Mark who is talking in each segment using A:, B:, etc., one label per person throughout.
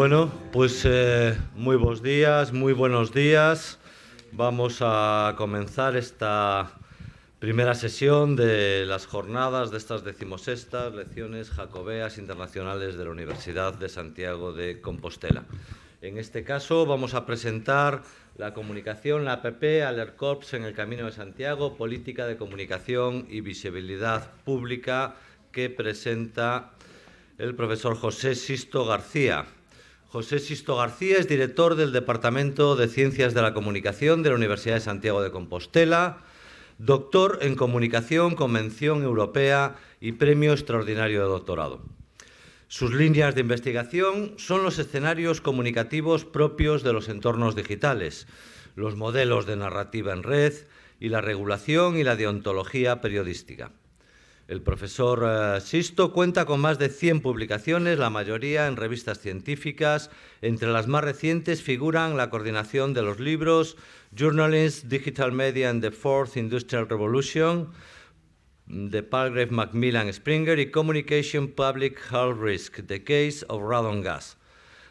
A: Bueno, pues muy buenos días. Vamos a comenzar esta primera sesión de las jornadas de estas 16ª lecciones jacobeas internacionales de la Universidad de Santiago de Compostela. En este caso vamos a presentar la comunicación, la APP, Alercorps en el Camino de Santiago, política de comunicación y visibilidad pública, que presenta el profesor José Sisto García. José Sisto García es director del Departamento de Ciencias de la Comunicación de la Universidad de Santiago de Compostela, doctor en Comunicación, Convención Europea y Premio Extraordinario de Doctorado. Sus líneas de investigación son los escenarios comunicativos propios de los entornos digitales, los modelos de narrativa en red y la regulación y la deontología periodística. El profesor Sisto cuenta con más de 100 publicaciones, la mayoría en revistas científicas. Entre las más recientes figuran la coordinación de los libros Journalism, Digital Media and the Fourth Industrial Revolution, de Palgrave Macmillan Springer, y Communication Public Health Risk, The Case of Radon Gas.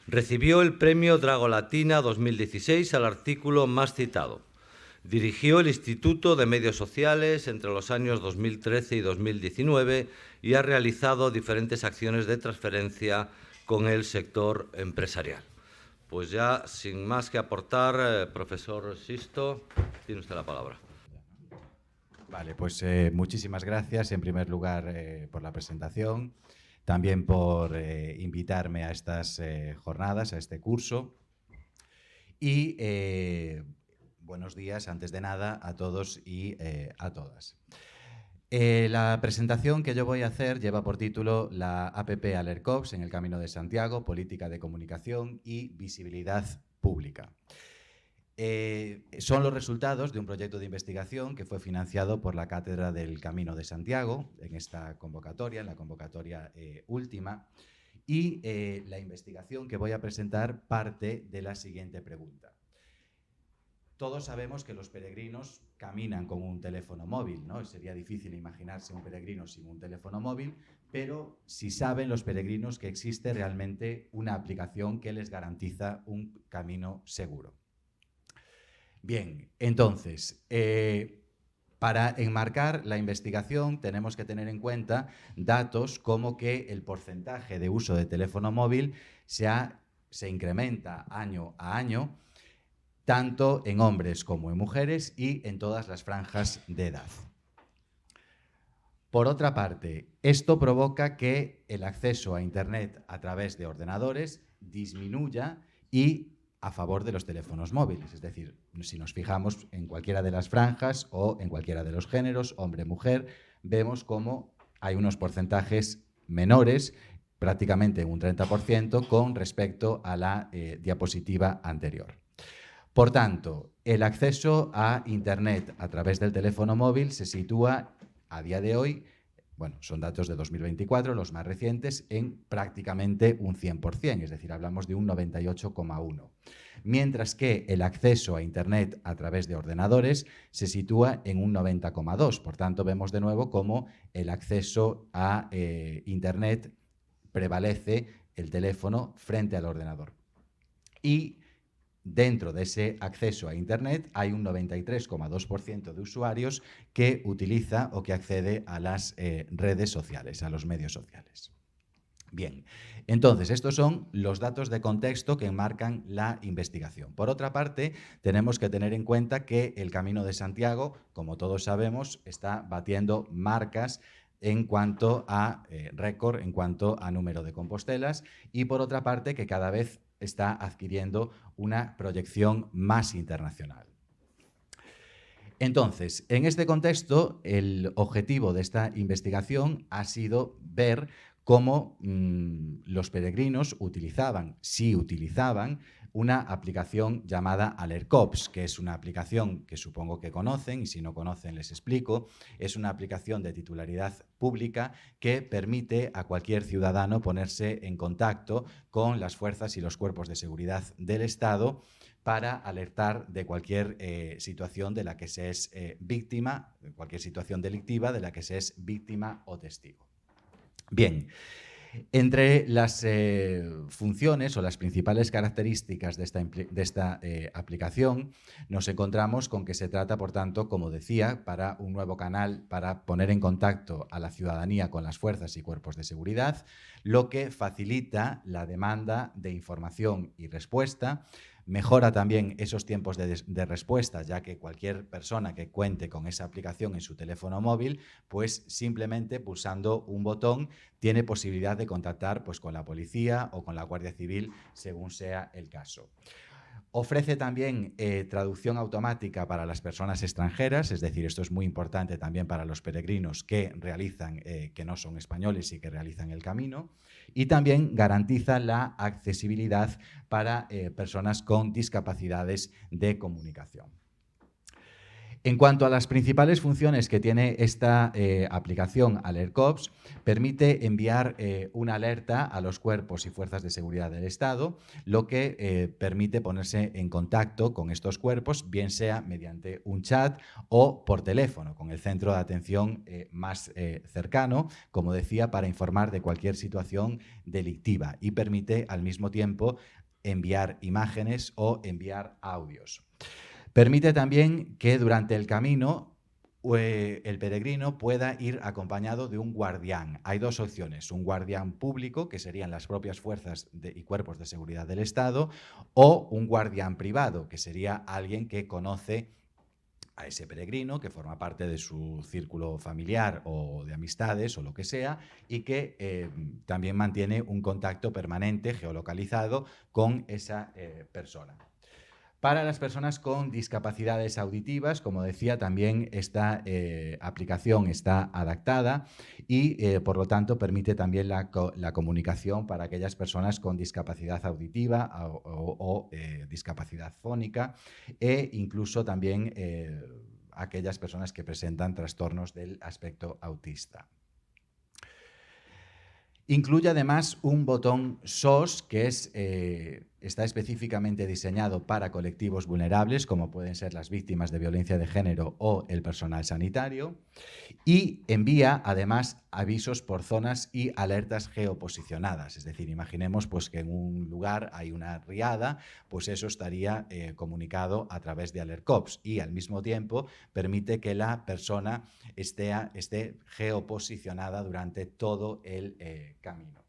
A: Recibió el premio Dragolatina 2016 al artículo más citado. Dirigió el Instituto de Medios Sociales entre los años 2013 y 2019 y ha realizado diferentes acciones de transferencia con el sector empresarial. Pues ya, sin más que aportar, profesor Sisto, tiene usted la palabra.
B: Vale, pues muchísimas gracias en primer lugar por la presentación, también por invitarme a estas jornadas, a este curso y buenos días, antes de nada, a todos y a todas. La presentación que yo voy a hacer lleva por título la APP Alercorps en el Camino de Santiago, política de comunicación y visibilidad pública. Son los resultados de un proyecto de investigación que fue financiado por la Cátedra del Camino de Santiago en esta convocatoria, en la convocatoria última, y la investigación que voy a presentar parte de la siguiente pregunta. Todos sabemos que los peregrinos caminan con un teléfono móvil, ¿no? Sería difícil imaginarse un peregrino sin un teléfono móvil, pero sí saben los peregrinos que existe realmente una aplicación que les garantiza un camino seguro. Bien, entonces, para enmarcar la investigación tenemos que tener en cuenta datos como que el porcentaje de uso de teléfono móvil se incrementa año a año, tanto en hombres como en mujeres y en todas las franjas de edad. Por otra parte, esto provoca que el acceso a Internet a través de ordenadores disminuya y a favor de los teléfonos móviles. Es decir, si nos fijamos en cualquiera de las franjas o en cualquiera de los géneros, hombre-mujer, vemos cómo hay unos porcentajes menores, prácticamente un 30%, con respecto a la diapositiva anterior. Por tanto, el acceso a Internet a través del teléfono móvil se sitúa a día de hoy, bueno, son datos de 2024, los más recientes, en prácticamente un 100%, es decir, hablamos de un 98,1%. Mientras que el acceso a Internet a través de ordenadores se sitúa en un 90,2%. Por tanto, vemos de nuevo cómo el acceso a Internet prevalece el teléfono frente al ordenador. Y dentro de ese acceso a Internet hay un 93,2% de usuarios que utiliza o que accede a las redes sociales, a los medios sociales. Bien, entonces estos son los datos de contexto que enmarcan la investigación. Por otra parte, tenemos que tener en cuenta que el Camino de Santiago, como todos sabemos, está batiendo marcas en cuanto a récord, en cuanto a número de compostelas, y por otra parte que cada vez está adquiriendo una proyección más internacional. Entonces, en este contexto, el objetivo de esta investigación ha sido ver cómo los peregrinos utilizaban una aplicación llamada Alercorps, que es una aplicación que supongo que conocen, y si no conocen les explico. Es una aplicación de titularidad pública que permite a cualquier ciudadano ponerse en contacto con las fuerzas y los cuerpos de seguridad del Estado para alertar de cualquier situación de la que se es víctima, cualquier situación delictiva de la que se es víctima o testigo. Bien, Entre las funciones o las principales características de esta aplicación nos encontramos con que se trata, por tanto, como decía, para un nuevo canal para poner en contacto a la ciudadanía con las fuerzas y cuerpos de seguridad, lo que facilita la demanda de información y respuesta. Mejora también esos tiempos de respuesta, ya que cualquier persona que cuente con esa aplicación en su teléfono móvil, pues simplemente pulsando un botón tiene posibilidad de contactar pues, con la policía o con la Guardia Civil, según sea el caso. Ofrece también traducción automática para las personas extranjeras, es decir, esto es muy importante también para los peregrinos que realizan, que no son españoles y que realizan el camino. Y también garantiza la accesibilidad para personas con discapacidades de comunicación. En cuanto a las principales funciones que tiene esta aplicación AlertCops, permite enviar una alerta a los cuerpos y fuerzas de seguridad del Estado, lo que permite ponerse en contacto con estos cuerpos, bien sea mediante un chat o por teléfono, con el centro de atención más cercano, como decía, para informar de cualquier situación delictiva, y permite al mismo tiempo enviar imágenes o enviar audios. Permite también que durante el camino el peregrino pueda ir acompañado de un guardián. Hay dos opciones, un guardián público, que serían las propias fuerzas y cuerpos de seguridad del Estado, o un guardián privado, que sería alguien que conoce a ese peregrino, que forma parte de su círculo familiar o de amistades o lo que sea, y que también mantiene un contacto permanente, geolocalizado, con esa persona. Para las personas con discapacidades auditivas, como decía, también esta aplicación está adaptada y, por lo tanto, permite también la comunicación para aquellas personas con discapacidad auditiva o discapacidad fónica, e incluso también aquellas personas que presentan trastornos del aspecto autista. Incluye además un botón SOS que está específicamente diseñado para colectivos vulnerables, como pueden ser las víctimas de violencia de género o el personal sanitario, y envía además avisos por zonas y alertas geoposicionadas. Es decir, imaginemos pues, que en un lugar hay una riada, pues eso estaría comunicado a través de AlertCops, y al mismo tiempo permite que la persona esté geoposicionada durante todo el camino.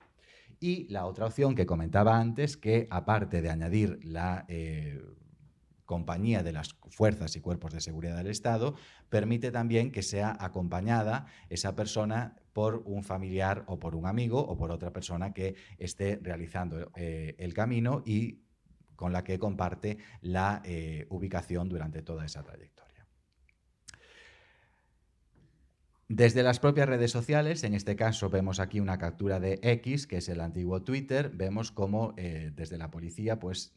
B: Y la otra opción que comentaba antes, que aparte de añadir la compañía de las fuerzas y cuerpos de seguridad del Estado, permite también que sea acompañada esa persona por un familiar o por un amigo o por otra persona que esté realizando el camino y con la que comparte la ubicación durante toda esa trayectoria. Desde las propias redes sociales, en este caso vemos aquí una captura de X, que es el antiguo Twitter, vemos cómo desde la policía pues,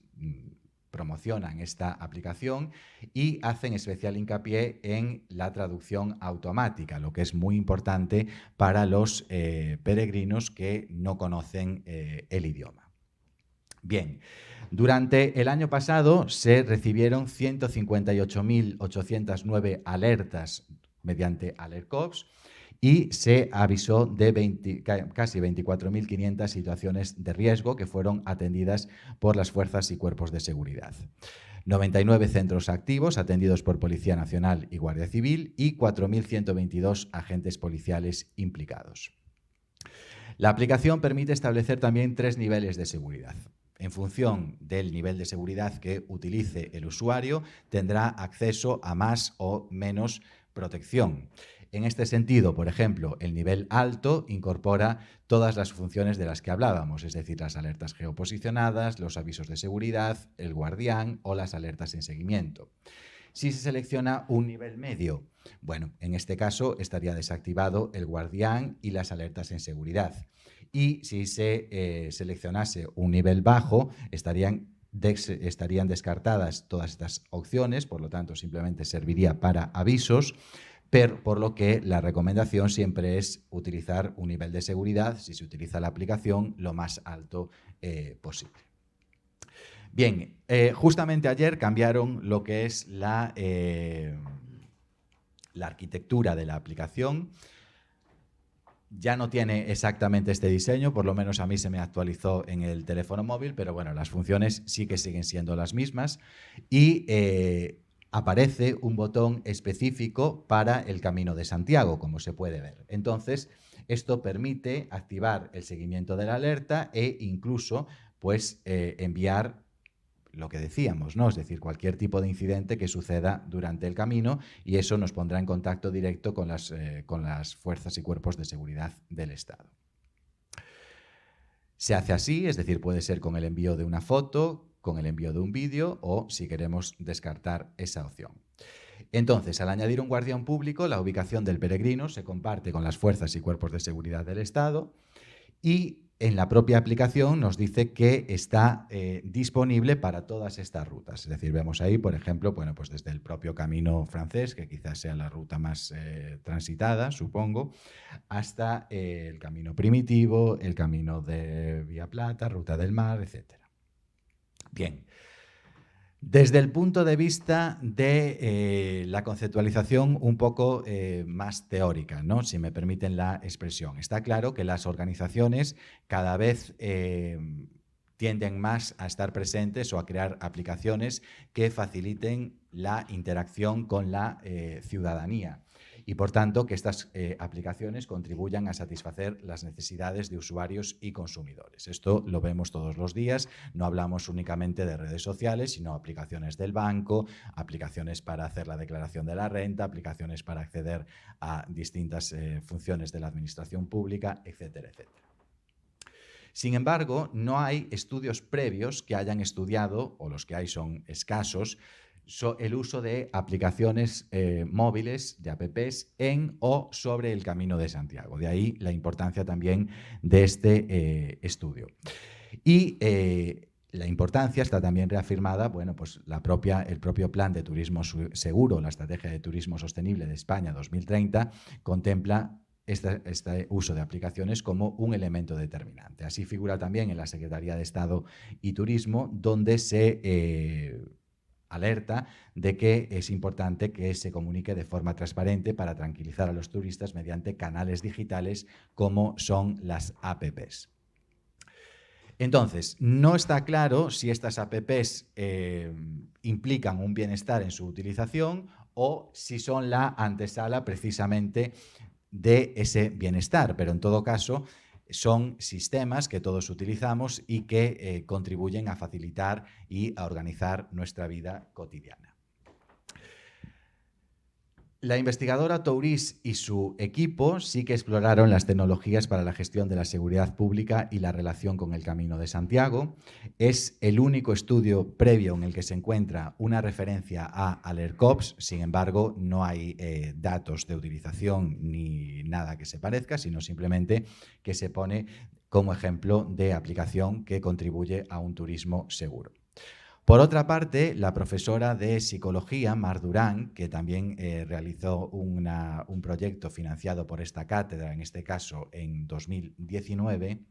B: promocionan esta aplicación y hacen especial hincapié en la traducción automática, lo que es muy importante para los peregrinos que no conocen el idioma. Bien, durante el año pasado se recibieron 158.809 alertas mediante AlertCops y se avisó de casi 24.500 situaciones de riesgo que fueron atendidas por las fuerzas y cuerpos de seguridad. 99 centros activos atendidos por Policía Nacional y Guardia Civil y 4.122 agentes policiales implicados. La aplicación permite establecer también 3 niveles de seguridad. En función del nivel de seguridad que utilice el usuario, tendrá acceso a más o menos protección. En este sentido, por ejemplo, el nivel alto incorpora todas las funciones de las que hablábamos, es decir, las alertas geoposicionadas, los avisos de seguridad, el guardián o las alertas en seguimiento. Si se selecciona un nivel medio, bueno, en este caso estaría desactivado el guardián y las alertas en seguridad. Y si se seleccionase un nivel bajo, estarían descartadas todas estas opciones, por lo tanto simplemente serviría para avisos, pero por lo que la recomendación siempre es utilizar un nivel de seguridad, si se utiliza la aplicación, lo más alto posible. Bien, justamente ayer cambiaron lo que es la arquitectura de la aplicación. Ya no tiene exactamente este diseño, por lo menos a mí se me actualizó en el teléfono móvil, pero bueno, las funciones sí que siguen siendo las mismas y aparece un botón específico para el Camino de Santiago, como se puede ver. Entonces, esto permite activar el seguimiento de la alerta e incluso pues, enviar lo que decíamos, ¿no? Es decir, cualquier tipo de incidente que suceda durante el camino, y eso nos pondrá en contacto directo con las fuerzas y cuerpos de seguridad del Estado. Se hace así, es decir, puede ser con el envío de una foto, con el envío de un vídeo o si queremos descartar esa opción. Entonces, al añadir un guardián público, la ubicación del peregrino se comparte con las fuerzas y cuerpos de seguridad del Estado y en la propia aplicación nos dice que está disponible para todas estas rutas. Es decir, vemos ahí, por ejemplo, bueno, pues desde el propio camino francés, que quizás sea la ruta más transitada, supongo, hasta el camino primitivo, el camino de Vía Plata, Ruta del Mar, etc. Bien. Desde el punto de vista de la conceptualización un poco más teórica, ¿no? Si me permiten la expresión. Está claro que las organizaciones cada vez tienden más a estar presentes o a crear aplicaciones que faciliten la interacción con la ciudadanía. Y, por tanto, que estas aplicaciones contribuyan a satisfacer las necesidades de usuarios y consumidores. Esto lo vemos todos los días. No hablamos únicamente de redes sociales, sino aplicaciones del banco, aplicaciones para hacer la declaración de la renta, aplicaciones para acceder a distintas funciones de la administración pública, etcétera, etcétera. Sin embargo, no hay estudios previos que hayan estudiado, o los que hay son escasos, el uso de aplicaciones móviles, de apps, en o sobre el Camino de Santiago. De ahí la importancia también de este estudio. Y la importancia está también reafirmada, bueno, pues el propio Plan de Turismo Seguro, la Estrategia de Turismo Sostenible de España 2030, contempla este uso de aplicaciones como un elemento determinante. Así figura también en la Secretaría de Estado y Turismo, donde se alerta de que es importante que se comunique de forma transparente para tranquilizar a los turistas mediante canales digitales como son las apps. Entonces, no está claro si estas apps implican un bienestar en su utilización o si son la antesala precisamente de ese bienestar, pero en todo caso son sistemas que todos utilizamos y que contribuyen a facilitar y a organizar nuestra vida cotidiana. La investigadora Tourís y su equipo sí que exploraron las tecnologías para la gestión de la seguridad pública y la relación con el Camino de Santiago. Es el único estudio previo en el que se encuentra una referencia a AlertCops. Sin embargo, no hay datos de utilización ni nada que se parezca, sino simplemente que se pone como ejemplo de aplicación que contribuye a un turismo seguro. Por otra parte, la profesora de Psicología, Mar Durán, que también realizó un proyecto financiado por esta cátedra, en este caso en 2019,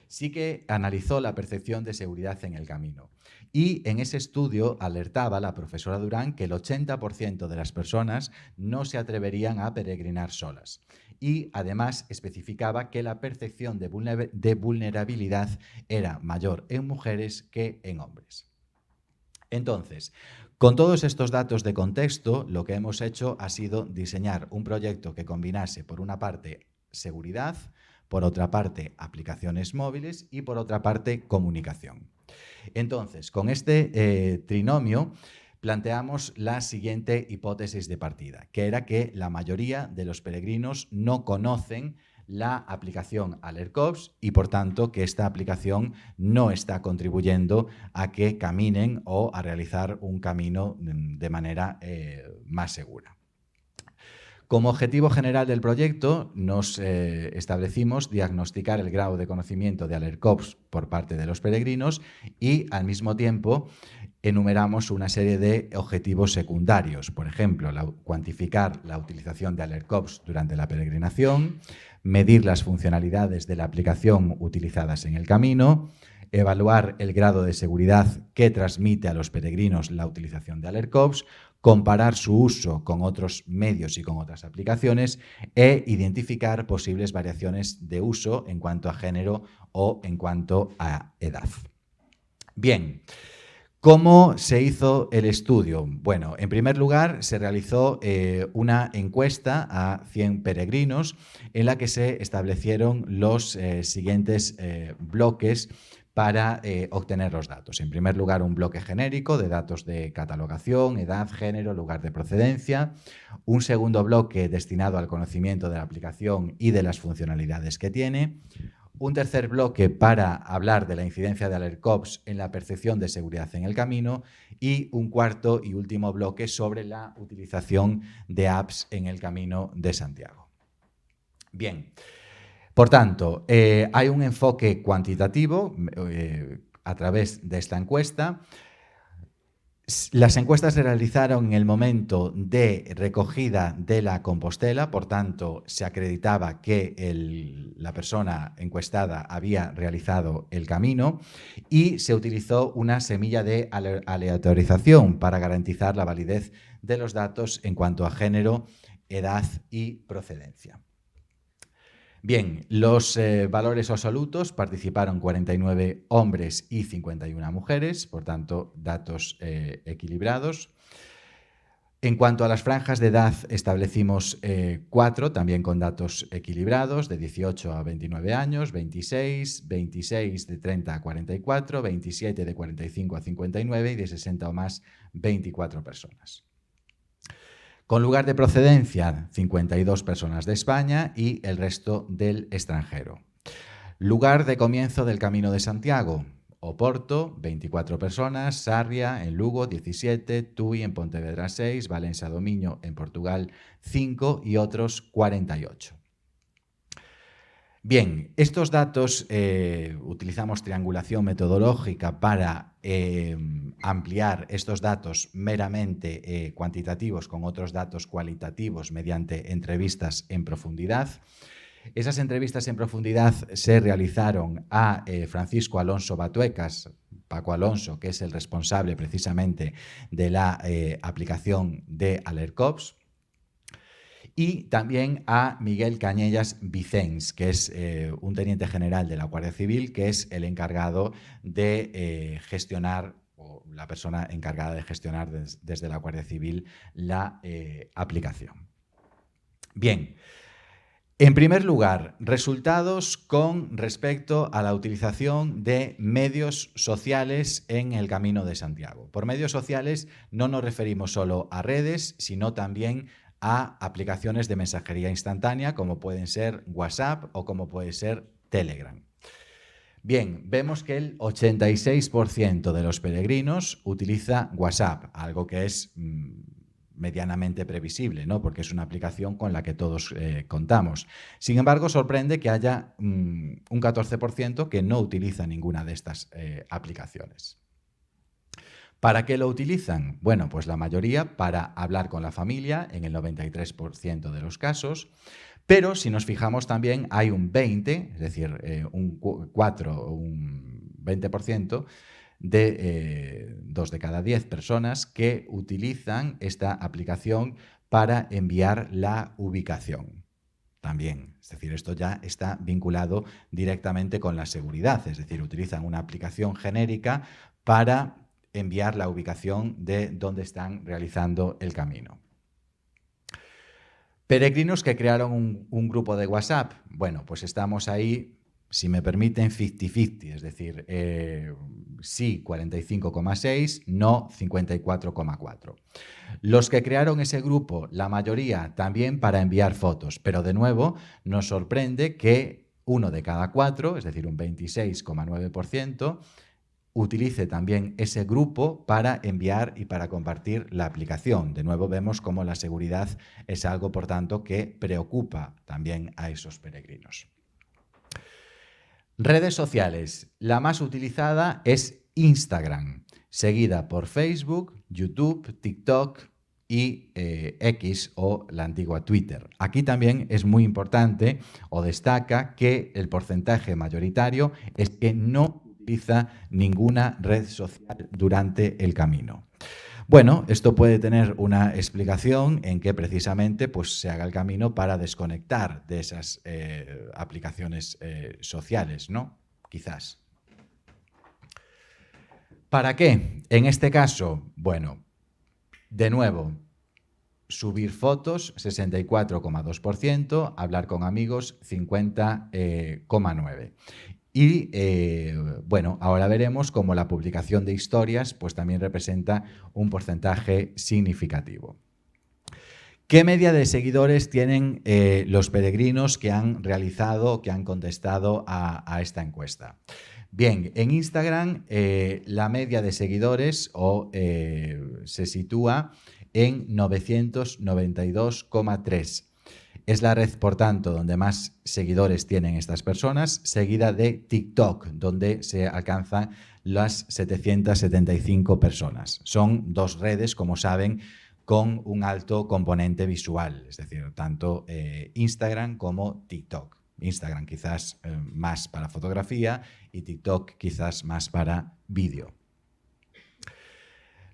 B: sí que analizó la percepción de seguridad en el camino. Y en ese estudio alertaba la profesora Durán que el 80% de las personas no se atreverían a peregrinar solas. Y además especificaba que la percepción de vulnerabilidad era mayor en mujeres que en hombres. Entonces, con todos estos datos de contexto, lo que hemos hecho ha sido diseñar un proyecto que combinase, por una parte, seguridad, por otra parte, aplicaciones móviles y, por otra parte, comunicación. Entonces, con este trinomio planteamos la siguiente hipótesis de partida, que era que la mayoría de los peregrinos no conocen la aplicación AlertCops y, por tanto, que esta aplicación no está contribuyendo a que caminen o a realizar un camino de manera más segura. Como objetivo general del proyecto, nos establecimos diagnosticar el grado de conocimiento de AlertCops por parte de los peregrinos y, al mismo tiempo, enumeramos una serie de objetivos secundarios. Por ejemplo, cuantificar la utilización de AlertCops durante la peregrinación, medir las funcionalidades de la aplicación utilizadas en el camino, evaluar el grado de seguridad que transmite a los peregrinos la utilización de AlertCops, comparar su uso con otros medios y con otras aplicaciones e identificar posibles variaciones de uso en cuanto a género o en cuanto a edad. Bien, ¿cómo se hizo el estudio? Bueno, en primer lugar, se realizó una encuesta a 100 peregrinos en la que se establecieron los siguientes bloques para obtener los datos. En primer lugar, un bloque genérico de datos de catalogación, edad, género, lugar de procedencia. Un segundo bloque destinado al conocimiento de la aplicación y de las funcionalidades que tiene. Un tercer bloque para hablar de la incidencia de AlertCops en la percepción de seguridad en el camino y un cuarto y último bloque sobre la utilización de apps en el Camino de Santiago. Bien, por tanto, hay un enfoque cuantitativo a través de esta encuesta. Las encuestas se realizaron en el momento de recogida de la Compostela, por tanto, se acreditaba que la persona encuestada había realizado el camino y se utilizó una semilla de aleatorización para garantizar la validez de los datos en cuanto a género, edad y procedencia. Bien, los valores absolutos participaron 49 hombres y 51 mujeres, por tanto, datos equilibrados. En cuanto a las franjas de edad, establecimos 4, también con datos equilibrados, de 18 a 29 años, 26, 26 de 30 a 44, 27 de 45 a 59 y de 60 o más, 24 personas. Con lugar de procedencia, 52 personas de España y el resto del extranjero. Lugar de comienzo del Camino de Santiago, Oporto, 24 personas, Sarria, en Lugo, 17, Tui, en Pontevedra, 6, Valencia do Miño, en Portugal, 5 y otros 48. Bien, estos datos utilizamos triangulación metodológica para ampliar estos datos meramente cuantitativos con otros datos cualitativos mediante entrevistas en profundidad. Esas entrevistas en profundidad se realizaron a Francisco Alonso Batuecas, Paco Alonso, que es el responsable precisamente de la aplicación de AlertCops, y también a Miguel Cañellas Vicens, que es un teniente general de la Guardia Civil, que es el encargado de gestionar, o la persona encargada de gestionar desde la Guardia Civil la aplicación. Bien, en primer lugar, resultados con respecto a la utilización de medios sociales en el Camino de Santiago. Por medios sociales no nos referimos solo a redes, sino también a aplicaciones de mensajería instantánea como pueden ser WhatsApp o como puede ser Telegram. Bien, vemos que el 86% de los peregrinos utiliza WhatsApp, algo que es medianamente previsible, ¿no? Porque es una aplicación con la que todos contamos. Sin embargo, sorprende que haya un 14% que no utiliza ninguna de estas aplicaciones. ¿Para qué lo utilizan? Bueno, pues la mayoría para hablar con la familia, en el 93% de los casos, pero si nos fijamos también hay un 20%, es decir, un 4 o un 20% de 2 de cada 10 personas que utilizan esta aplicación para enviar la ubicación. También, es decir, esto ya está vinculado directamente con la seguridad, es decir, utilizan una aplicación genérica para enviar la ubicación de dónde están realizando el camino. Peregrinos que crearon un grupo de WhatsApp. Bueno, pues estamos ahí, si me permiten, 50-50, es decir, sí 45,6, no 54,4. Los que crearon ese grupo, la mayoría también para enviar fotos, pero de nuevo nos sorprende que 1 de cada 4, es decir, un 26,9%, utilice también ese grupo para enviar y para compartir la aplicación. De nuevo vemos cómo la seguridad es algo, por tanto, que preocupa también a esos peregrinos. Redes sociales. La más utilizada es Instagram, seguida por Facebook, YouTube, TikTok y X o la antigua Twitter. Aquí también es muy importante o destaca que el porcentaje mayoritario es que no utiliza ninguna red social durante el camino. Bueno, esto puede tener una explicación en que precisamente pues, se haga el camino para desconectar de esas aplicaciones sociales, ¿no? Quizás. ¿Para qué? En este caso, bueno, de nuevo, subir fotos, 64,2%, hablar con amigos, 50,9%. Y bueno, ahora veremos cómo la publicación de historias pues también representa un porcentaje significativo. ¿Qué media de seguidores tienen los peregrinos que han realizado, que han contestado a esta encuesta? Bien, en Instagram la media de seguidores se sitúa en 992,3. Es la red, por tanto, donde más seguidores tienen estas personas, seguida de TikTok, donde se alcanzan las 775 personas. Son dos redes, como saben, con un alto componente visual, es decir, tanto Instagram como TikTok. Instagram quizás más para fotografía y TikTok quizás más para vídeo.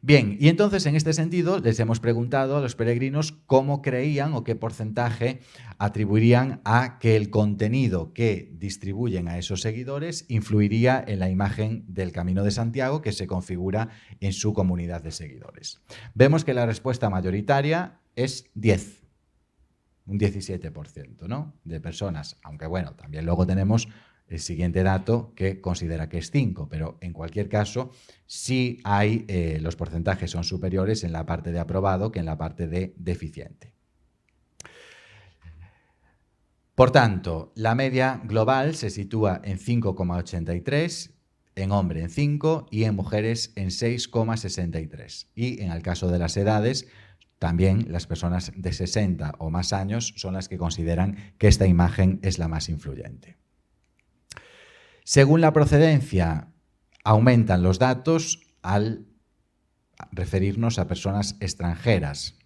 B: Bien, y entonces en este sentido les hemos preguntado a los peregrinos cómo creían o qué porcentaje atribuirían a que el contenido que distribuyen a esos seguidores influiría en la imagen del Camino de Santiago que se configura en su comunidad de seguidores. Vemos que la respuesta mayoritaria es 10, un 17%, ¿no? De personas, aunque bueno, también luego tenemos el siguiente dato que considera que es 5, pero en cualquier caso sí hay, los porcentajes son superiores en la parte de aprobado que en la parte de deficiente. Por tanto, la media global se sitúa en 5,83, en hombre en 5 y en mujeres en 6,63. Y en el caso de las edades, también las personas de 60 o más años son las que consideran que esta imagen es la más influyente. Según la procedencia, aumentan los datos al referirnos a personas extranjeras,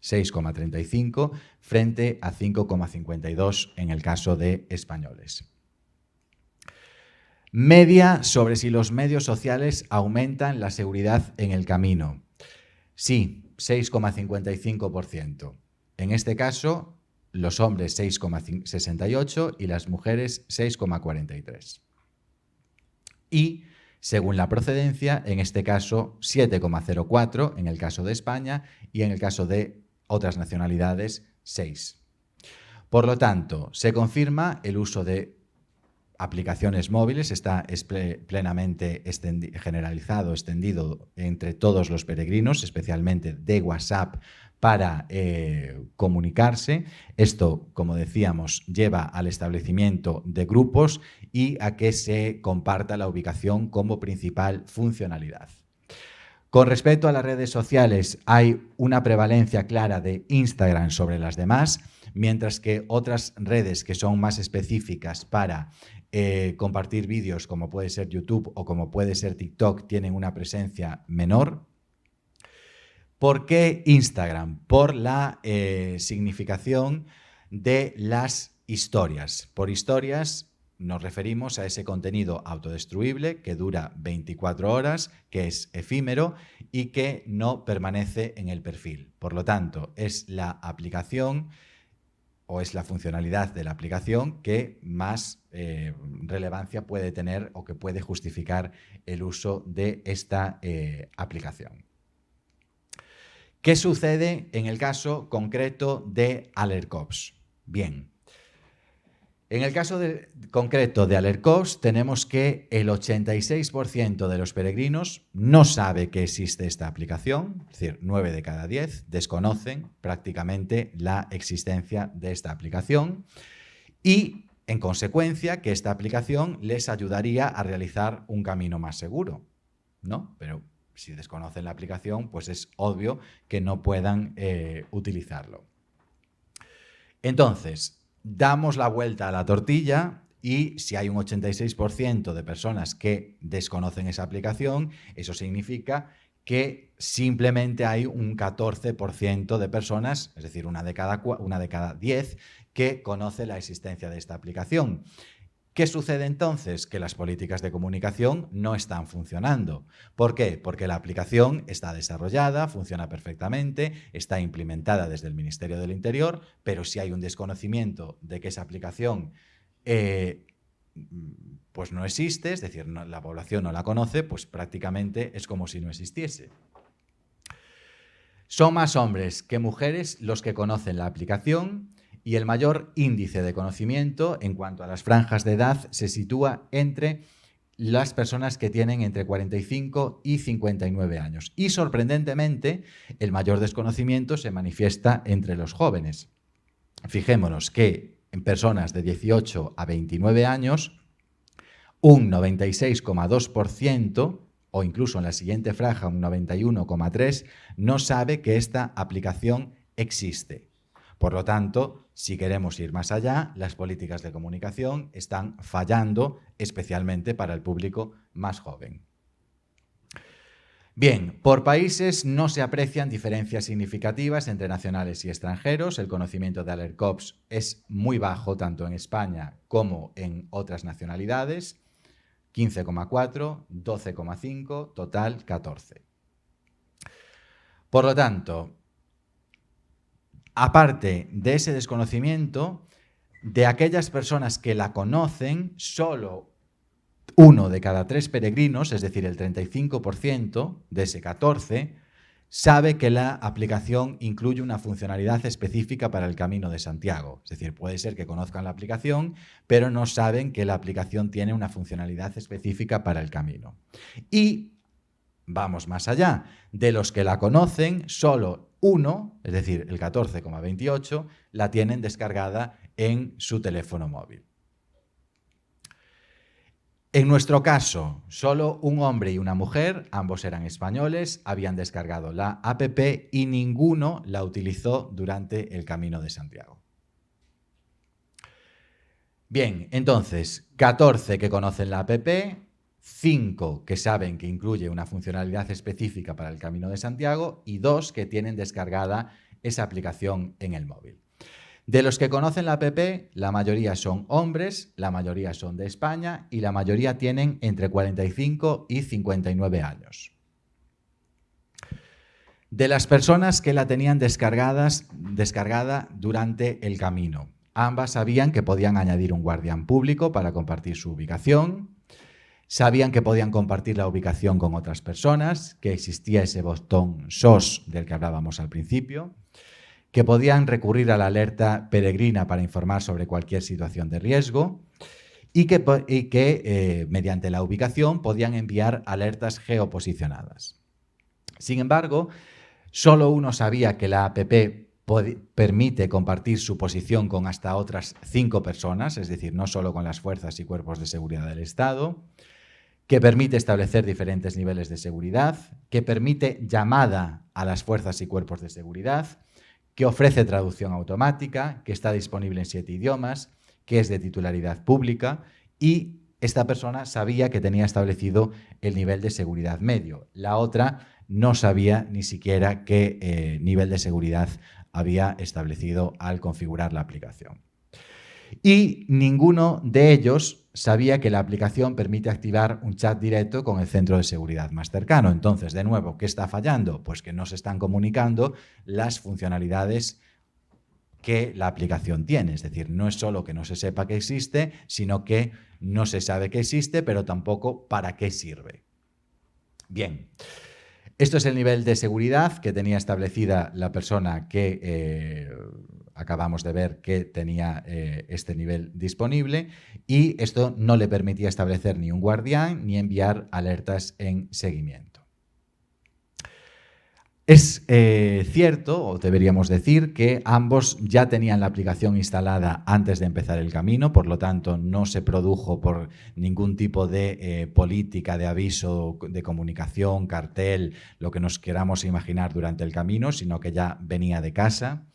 B: 6,35 frente a 5,52 en el caso de españoles. Media sobre si los medios sociales aumentan la seguridad en el camino. Sí, 6,55%. En este caso, los hombres 6,68 y las mujeres 6,43. Y, según la procedencia, en este caso 7,04 en el caso de España y en el caso de otras nacionalidades 6. Por lo tanto, se confirma el uso de aplicaciones móviles, está plenamente generalizado, extendido entre todos los peregrinos, especialmente de WhatsApp, para comunicarse. Esto, como decíamos, lleva al establecimiento de grupos y a que se comparta la ubicación como principal funcionalidad. Con respecto a las redes sociales, hay una prevalencia clara de Instagram sobre las demás, mientras que otras redes que son más específicas para compartir vídeos, como puede ser YouTube o como puede ser TikTok, tienen una presencia menor. ¿Por qué Instagram? Por la significación de las historias. Por historias nos referimos a ese contenido autodestruible que dura 24 horas, que es efímero y que no permanece en el perfil. Por lo tanto, es la aplicación o es la funcionalidad de la aplicación que más relevancia puede tener o que puede justificar el uso de esta aplicación. ¿Qué sucede en el caso concreto de Alertcops? Bien, en el caso concreto de Alertcops tenemos que el 86% de los peregrinos no sabe que existe esta aplicación, es decir, 9 de cada 10 desconocen prácticamente la existencia de esta aplicación y, en consecuencia, que esta aplicación les ayudaría a realizar un camino más seguro, ¿no? Pero si desconocen la aplicación, pues es obvio que no puedan utilizarlo. Entonces, damos la vuelta a la tortilla y si hay un 86% de personas que desconocen esa aplicación, eso significa que simplemente hay un 14% de personas, es decir, una de cada 10, que conoce la existencia de esta aplicación. ¿Qué sucede entonces? Que las políticas de comunicación no están funcionando. ¿Por qué? Porque la aplicación está desarrollada, funciona perfectamente, está implementada desde el Ministerio del Interior, pero si hay un desconocimiento de que esa aplicación pues no existe, es decir, la población no la conoce, pues prácticamente es como si no existiese. Son más hombres que mujeres los que conocen la aplicación, y el mayor índice de conocimiento en cuanto a las franjas de edad se sitúa entre las personas que tienen entre 45 y 59 años. Y sorprendentemente, el mayor desconocimiento se manifiesta entre los jóvenes. Fijémonos que en personas de 18 a 29 años, un 96,2%, o incluso en la siguiente franja un 91,3%, no sabe que esta aplicación existe. Por lo tanto, si queremos ir más allá, las políticas de comunicación están fallando, especialmente para el público más joven. Bien, por países no se aprecian diferencias significativas entre nacionales y extranjeros. El conocimiento de Alercops es muy bajo tanto en España como en otras nacionalidades. 15,4, 12,5, total 14. Por lo tanto, aparte de ese desconocimiento, de aquellas personas que la conocen, solo 1 de cada 3 peregrinos, es decir, el 35% de ese 14, sabe que la aplicación incluye una funcionalidad específica para el Camino de Santiago. Es decir, puede ser que conozcan la aplicación, pero no saben que la aplicación tiene una funcionalidad específica para el camino. Y vamos más allá. De los que la conocen, solo 1, es decir, el 14,28, la tienen descargada en su teléfono móvil. En nuestro caso, solo un hombre y una mujer, ambos eran españoles, habían descargado la app y ninguno la utilizó durante el Camino de Santiago. Bien, entonces, 14 que conocen la app, 5 que saben que incluye una funcionalidad específica para el Camino de Santiago y 2 que tienen descargada esa aplicación en el móvil. De los que conocen la app, la mayoría son hombres, la mayoría son de España y la mayoría tienen entre 45 y 59 años. De las personas que la tenían descargada durante el camino, ambas sabían que podían añadir un guardián público para compartir su ubicación, sabían que podían compartir la ubicación con otras personas, que existía ese botón SOS del que hablábamos al principio, que podían recurrir a la alerta peregrina para informar sobre cualquier situación de riesgo y que mediante la ubicación podían enviar alertas geoposicionadas. Sin embargo, solo uno sabía que la app permite compartir su posición con hasta otras 5 personas, es decir, no solo con las fuerzas y cuerpos de seguridad del Estado, que permite establecer diferentes niveles de seguridad, que permite llamada a las fuerzas y cuerpos de seguridad, que ofrece traducción automática, que está disponible en 7 idiomas, que es de titularidad pública y esta persona sabía que tenía establecido el nivel de seguridad medio. La otra no sabía ni siquiera qué nivel de seguridad había establecido al configurar la aplicación. Y ninguno de ellos sabía que la aplicación permite activar un chat directo con el centro de seguridad más cercano. Entonces, de nuevo, ¿qué está fallando? Pues que no se están comunicando las funcionalidades que la aplicación tiene. Es decir, no es solo que no se sepa que existe, sino que no se sabe que existe, pero tampoco para qué sirve. Bien. Esto es el nivel de seguridad que tenía establecida la persona que acabamos de ver que tenía este nivel disponible y esto no le permitía establecer ni un guardián ni enviar alertas en seguimiento. Es cierto, o deberíamos decir, que ambos ya tenían la aplicación instalada antes de empezar el camino, por lo tanto no se produjo por ningún tipo de política de aviso, de comunicación, cartel, lo que nos queramos imaginar durante el camino, sino que ya venía de casa.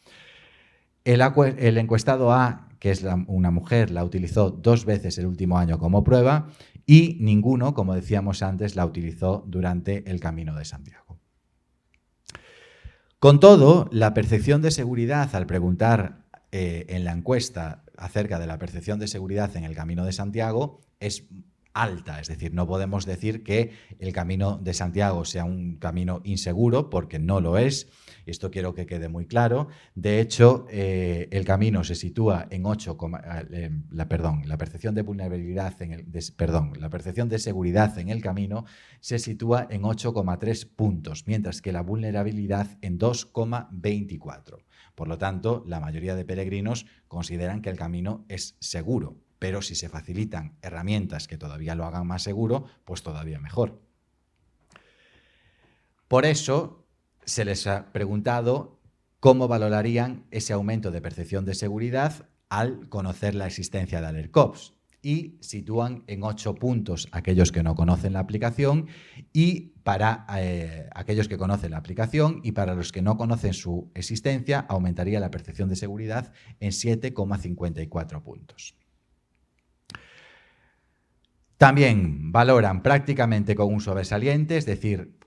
B: El encuestado A, que es una mujer, la utilizó 2 veces el último año como prueba y ninguno, como decíamos antes, la utilizó durante el Camino de Santiago. Con todo, la percepción de seguridad al preguntar en la encuesta acerca de la percepción de seguridad en el Camino de Santiago es alta, es decir, no podemos decir que el Camino de Santiago sea un camino inseguro, porque no lo es. Esto quiero que quede muy claro. De hecho, el camino se sitúa en 8, la percepción de vulnerabilidad la percepción de seguridad en el camino se sitúa en 8,3 puntos, mientras que la vulnerabilidad en 2,24. Por lo tanto, la mayoría de peregrinos consideran que el camino es seguro, pero si se facilitan herramientas que todavía lo hagan más seguro, pues todavía mejor. Por eso se les ha preguntado cómo valorarían ese aumento de percepción de seguridad al conocer la existencia de AlertCops, y sitúan en 8 puntos aquellos que no conocen la aplicación, y para aquellos que conocen la aplicación, y para los que no conocen su existencia aumentaría la percepción de seguridad en 7,54 puntos. También valoran prácticamente con un sobresaliente, es decir,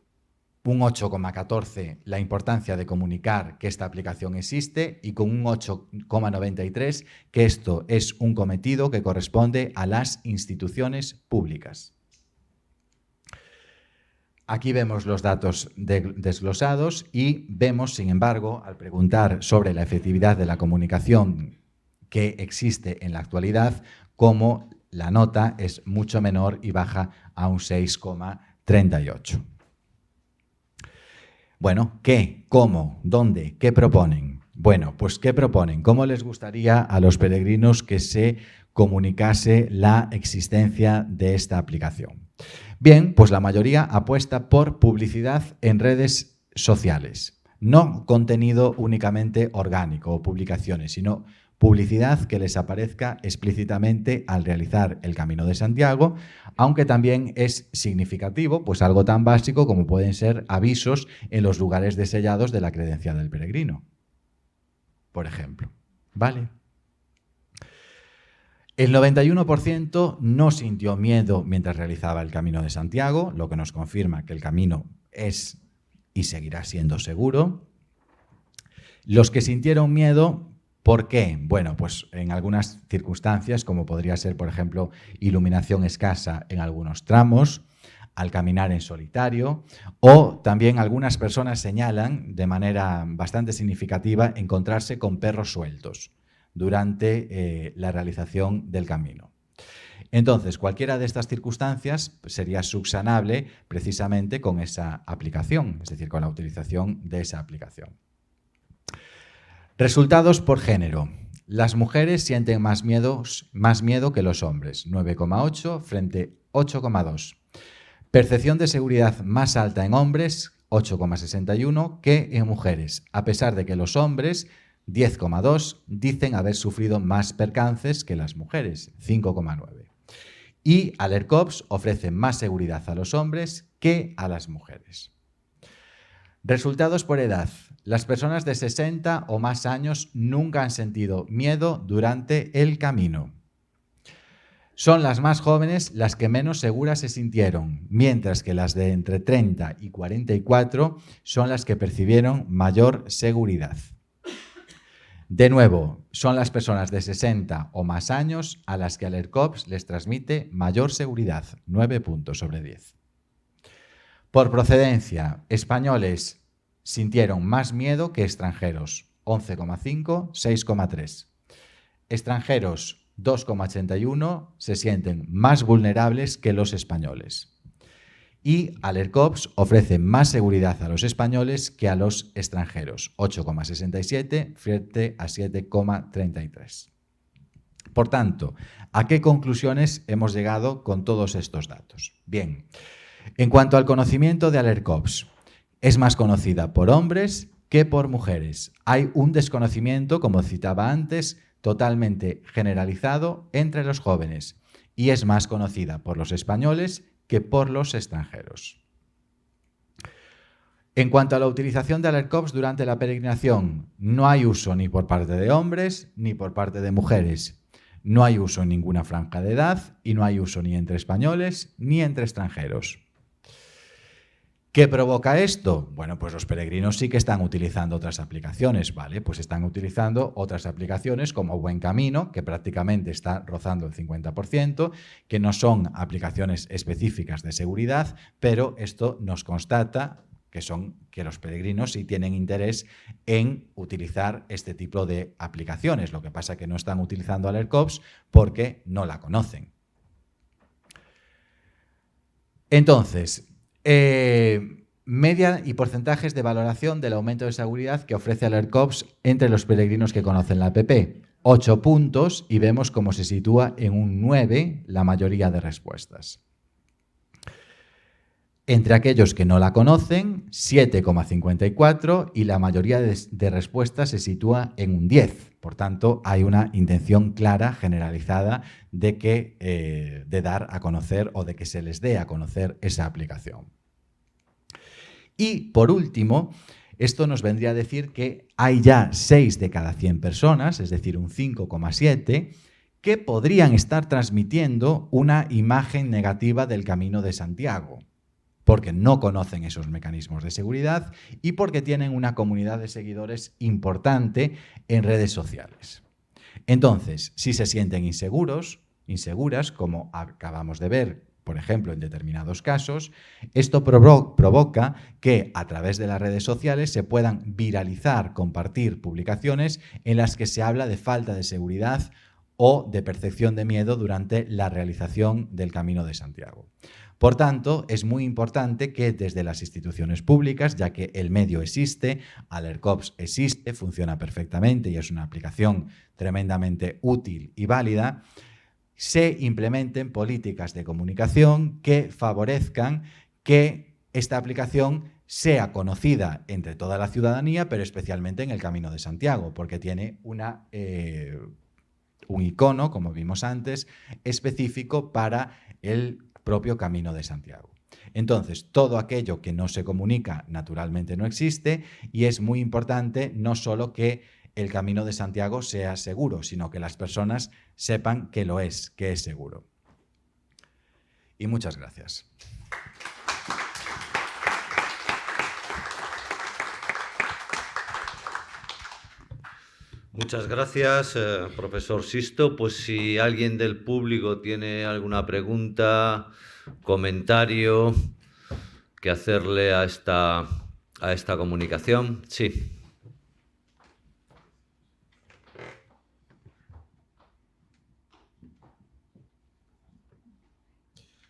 B: un 8,14 la importancia de comunicar que esta aplicación existe, y con un 8,93 que esto es un cometido que corresponde a las instituciones públicas. Aquí vemos los datos desglosados y vemos, sin embargo, al preguntar sobre la efectividad de la comunicación que existe en la actualidad, cómo la nota es mucho menor y baja a un 6,38. Bueno, ¿qué? ¿Cómo? ¿Dónde? ¿Qué proponen? Bueno, pues ¿qué proponen? ¿Cómo les gustaría a los peregrinos que se comunicase la existencia de esta aplicación? Bien, pues la mayoría apuesta por publicidad en redes sociales. No contenido únicamente orgánico o publicaciones, sino publicidad que les aparezca explícitamente al realizar el Camino de Santiago, aunque también es significativo, pues algo tan básico como pueden ser avisos en los lugares desellados de la credencial del peregrino, por ejemplo. ¿Vale? El 91% no sintió miedo mientras realizaba el Camino de Santiago, lo que nos confirma que el camino es y seguirá siendo seguro. Los que sintieron miedo, ¿por qué? Bueno, pues en algunas circunstancias, como podría ser, por ejemplo, iluminación escasa en algunos tramos, al caminar en solitario, o también algunas personas señalan de manera bastante significativa encontrarse con perros sueltos durante la realización del camino. Entonces, cualquiera de estas circunstancias sería subsanable precisamente con esa aplicación, es decir, con la utilización de esa aplicación. Resultados por género. Las mujeres sienten más miedo que los hombres, 9,8 frente a 8,2. Percepción de seguridad más alta en hombres, 8,61, que en mujeres, a pesar de que los hombres, 10,2, dicen haber sufrido más percances que las mujeres, 5,9. Y AlertCops ofrece más seguridad a los hombres que a las mujeres. Resultados por edad. Las personas de 60 o más años nunca han sentido miedo durante el camino. Son las más jóvenes las que menos seguras se sintieron, mientras que las de entre 30 y 44 son las que percibieron mayor seguridad. De nuevo, son las personas de 60 o más años a las que AlertCops les transmite mayor seguridad, 9 puntos sobre 10. Por procedencia, españoles sintieron más miedo que extranjeros, 11,5, 6,3. Extranjeros, 2,81, se sienten más vulnerables que los españoles. Y AlertCops ofrece más seguridad a los españoles que a los extranjeros, 8,67 frente a 7,33. Por tanto, ¿a qué conclusiones hemos llegado con todos estos datos? Bien, en cuanto al conocimiento de AlertCops, es más conocida por hombres que por mujeres. Hay un desconocimiento, como citaba antes, totalmente generalizado entre los jóvenes, y es más conocida por los españoles que por los extranjeros. En cuanto a la utilización de AlertCops durante la peregrinación, no hay uso ni por parte de hombres ni por parte de mujeres. No hay uso en ninguna franja de edad y no hay uso ni entre españoles ni entre extranjeros. ¿Qué provoca esto? Bueno, pues los peregrinos sí que están utilizando otras aplicaciones, ¿vale? Pues están utilizando otras aplicaciones como Buen Camino, que prácticamente está rozando el 50%, que no son aplicaciones específicas de seguridad, pero esto nos constata que los peregrinos sí tienen interés en utilizar este tipo de aplicaciones. Lo que pasa es que no están utilizando AlertCops porque no la conocen. Entonces, media y porcentajes de valoración del aumento de seguridad que ofrece AlertCops entre los peregrinos que conocen la app. 8 puntos y vemos cómo se sitúa en un 9 la mayoría de respuestas. Entre aquellos que no la conocen, 7,54 y la mayoría de respuestas se sitúa en un 10. Por tanto, hay una intención clara, generalizada, de dar a conocer o de que se les dé a conocer esa aplicación. Y, por último, esto nos vendría a decir que hay ya 6 de cada 100 personas, es decir, un 5,7, que podrían estar transmitiendo una imagen negativa del Camino de Santiago, porque no conocen esos mecanismos de seguridad y porque tienen una comunidad de seguidores importante en redes sociales. Entonces, si se sienten inseguras, como acabamos de ver, por ejemplo, en determinados casos, esto provoca que a través de las redes sociales se puedan viralizar, compartir publicaciones en las que se habla de falta de seguridad o de percepción de miedo durante la realización del Camino de Santiago. Por tanto, es muy importante que desde las instituciones públicas, ya que el medio existe, AlertCops existe, funciona perfectamente y es una aplicación tremendamente útil y válida, se implementen políticas de comunicación que favorezcan que esta aplicación sea conocida entre toda la ciudadanía, pero especialmente en el Camino de Santiago, porque tiene un icono, como vimos antes, específico para el propio Camino de Santiago. Entonces, todo aquello que no se comunica naturalmente no existe y es muy importante no solo que el Camino de Santiago sea seguro, sino que las personas sepan que lo es, que es seguro. Y muchas gracias.
A: Muchas gracias, profesor Sisto. Pues si alguien del público tiene alguna pregunta, comentario que hacerle a esta comunicación. Sí.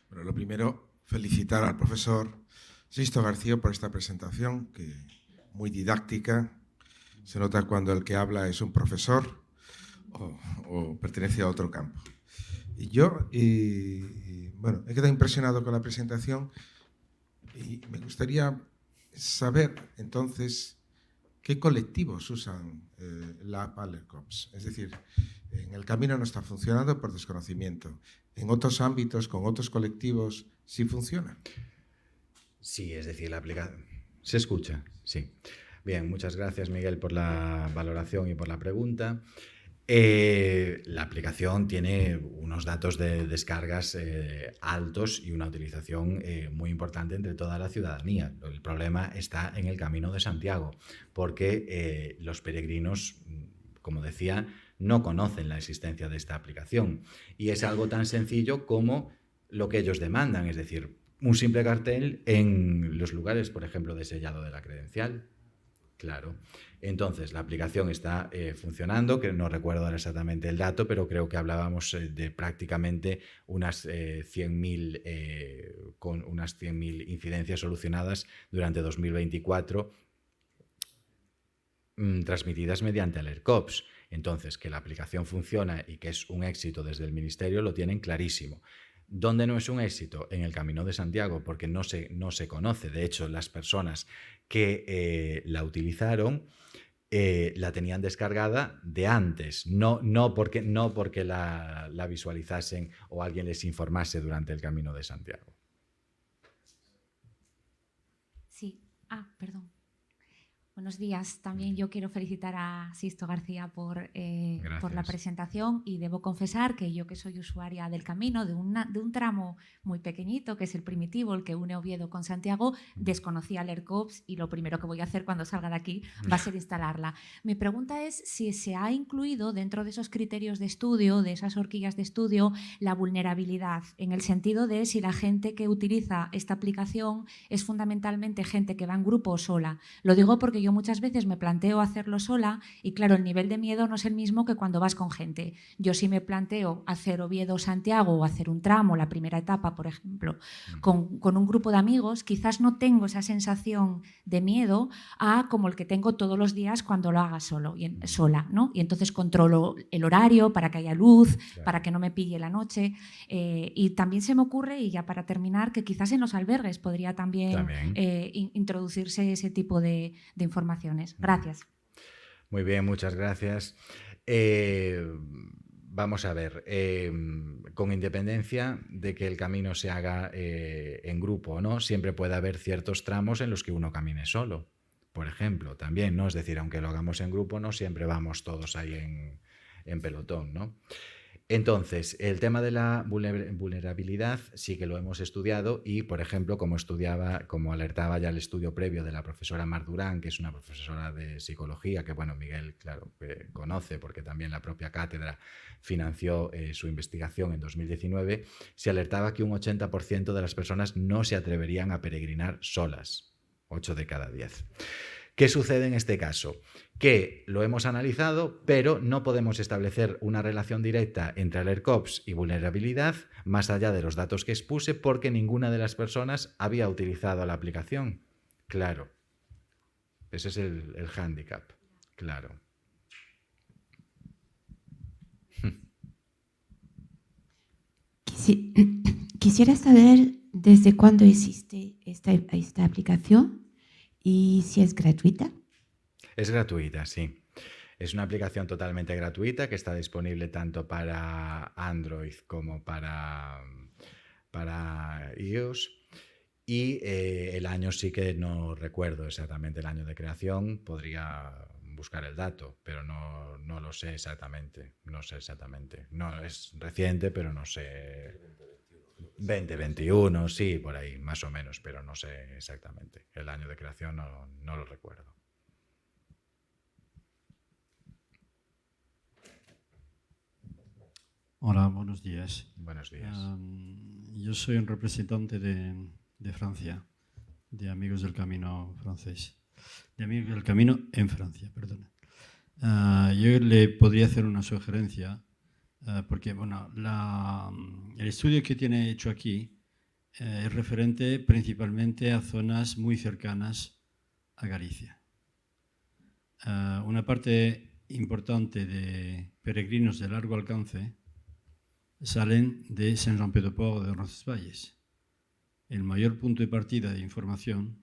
C: Bueno, lo primero, felicitar al profesor Sisto García por esta presentación, que muy didáctica. Se nota cuando el que habla es un profesor o pertenece a otro campo. Y yo, bueno, he quedado impresionado con la presentación y me gustaría saber, entonces, qué colectivos usan la app AlertCops. Es decir, en el camino no está funcionando por desconocimiento. En otros ámbitos, con otros colectivos, sí funciona.
B: Sí, es decir, la aplicación... ¿Se escucha? Sí. Bien, muchas gracias, Miguel, por la valoración y por la pregunta. La aplicación tiene unos datos de descargas altos y una utilización muy importante entre toda la ciudadanía. El problema está en el Camino de Santiago, porque los peregrinos, como decía, no conocen la existencia de esta aplicación. Y es algo tan sencillo como lo que ellos demandan, es decir, un simple cartel en los lugares, por ejemplo, de sellado de la credencial. Claro. Entonces, la aplicación está funcionando, que no recuerdo ahora exactamente el dato, pero creo que hablábamos de prácticamente unas 100.000 con unas 100.000 incidencias solucionadas durante 2024 transmitidas mediante AlertCops. Entonces, que la aplicación funciona y que es un éxito desde el Ministerio lo tienen clarísimo. ¿Dónde no es un éxito? En el Camino de Santiago, porque no se conoce. De hecho, las personas que la utilizaron la tenían descargada de antes, no porque la visualizasen o alguien les informase durante el Camino de Santiago.
D: Sí. Perdón. Buenos días. También yo quiero felicitar a Sisto García por la presentación, y debo confesar que yo, que soy usuaria del Camino, de un tramo muy pequeñito, que es el primitivo, el que une Oviedo con Santiago, desconocía l'ERCOPS, y lo primero que voy a hacer cuando salga de aquí va a ser instalarla. Mi pregunta es si se ha incluido dentro de esos criterios de estudio, de esas horquillas de estudio, la vulnerabilidad, en el sentido de si la gente que utiliza esta aplicación es fundamentalmente gente que va en grupo o sola. Lo digo porque yo muchas veces me planteo hacerlo sola y, claro, el nivel de miedo no es el mismo que cuando vas con gente. Yo sí me planteo hacer Oviedo-Santiago o hacer un tramo, la primera etapa, por ejemplo, con un grupo de amigos, quizás no tengo esa sensación de miedo como el que tengo todos los días cuando lo haga sola, ¿no? Y entonces controlo el horario para que haya luz, para que no me pille la noche. Y también se me ocurre, y ya para terminar, que quizás en los albergues podría también. Introducirse ese tipo de informaciones. Gracias.
B: Muy bien, muchas gracias. Vamos a ver, con independencia de que el camino se haga en grupo, ¿no? Siempre puede haber ciertos tramos en los que uno camine solo, por ejemplo, también, ¿no? Es decir, aunque lo hagamos en grupo, no siempre vamos todos ahí en pelotón, ¿no? Entonces, el tema de la vulnerabilidad sí que lo hemos estudiado y, por ejemplo, como alertaba ya el estudio previo de la profesora Mar Durán, que es una profesora de psicología, que, bueno, Miguel, claro, que conoce porque también la propia cátedra financió su investigación en 2019, se alertaba que un 80% de las personas no se atreverían a peregrinar solas, 8 de cada 10. ¿Qué sucede en este caso? Que lo hemos analizado, pero no podemos establecer una relación directa entre l'ERCOPS y vulnerabilidad, más allá de los datos que expuse, porque ninguna de las personas había utilizado la aplicación. Claro. Ese es el hándicap. Claro.
E: Quisiera saber desde cuándo existe esta aplicación y si es gratuita.
B: Es gratuita, sí. Es una aplicación totalmente gratuita que está disponible tanto para Android como para iOS. Y el año sí que no recuerdo exactamente el año de creación. Podría buscar el dato, pero no lo sé exactamente. No sé exactamente. No, es reciente, pero no sé. 2021, sí, por ahí, más o menos, pero no sé exactamente. El año de creación no lo recuerdo.
F: Hola, buenos días.
B: Buenos días.
F: Yo soy un representante de Francia, de Amigos del Camino francés. De Amigos del Camino en Francia, perdona. Yo le podría hacer una sugerencia, porque bueno, el estudio que tiene hecho aquí es referente principalmente a zonas muy cercanas a Galicia. Una parte importante de peregrinos de largo alcance salen de Saint-Jean-Pied-de-Port de Roncesvalles. El mayor punto de partida de información,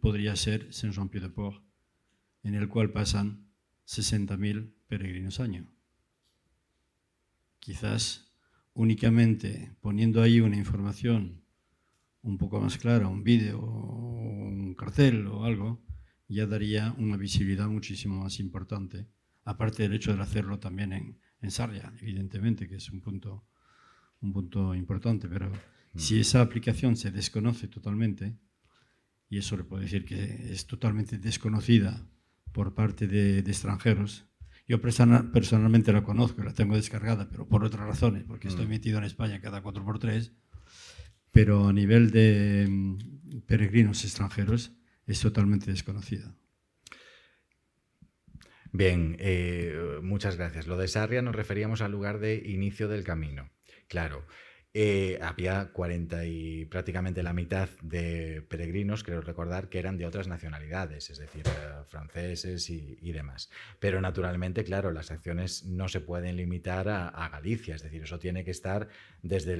F: podría ser Saint-Jean-Pied-de-Port, en el cual pasan 60.000 peregrinos año. Quizás únicamente poniendo ahí una información un poco más clara, un vídeo, un cartel o algo, ya daría una visibilidad muchísimo más importante. Aparte del hecho de hacerlo también en Sarria, evidentemente, que es un punto importante, pero si esa aplicación se desconoce totalmente, y eso le puedo decir que es totalmente desconocida por parte de extranjeros, yo personalmente la conozco, la tengo descargada, pero por otras razones, porque estoy metido en España cada 4x3, pero a nivel de peregrinos extranjeros es totalmente desconocida.
B: Bien, muchas gracias. Lo de Sarria nos referíamos al lugar de inicio del camino. Claro, había 40 y prácticamente la mitad de peregrinos, creo recordar, que eran de otras nacionalidades, es decir, franceses y demás. Pero naturalmente, claro, las acciones no se pueden limitar a Galicia, es decir, eso tiene que estar desde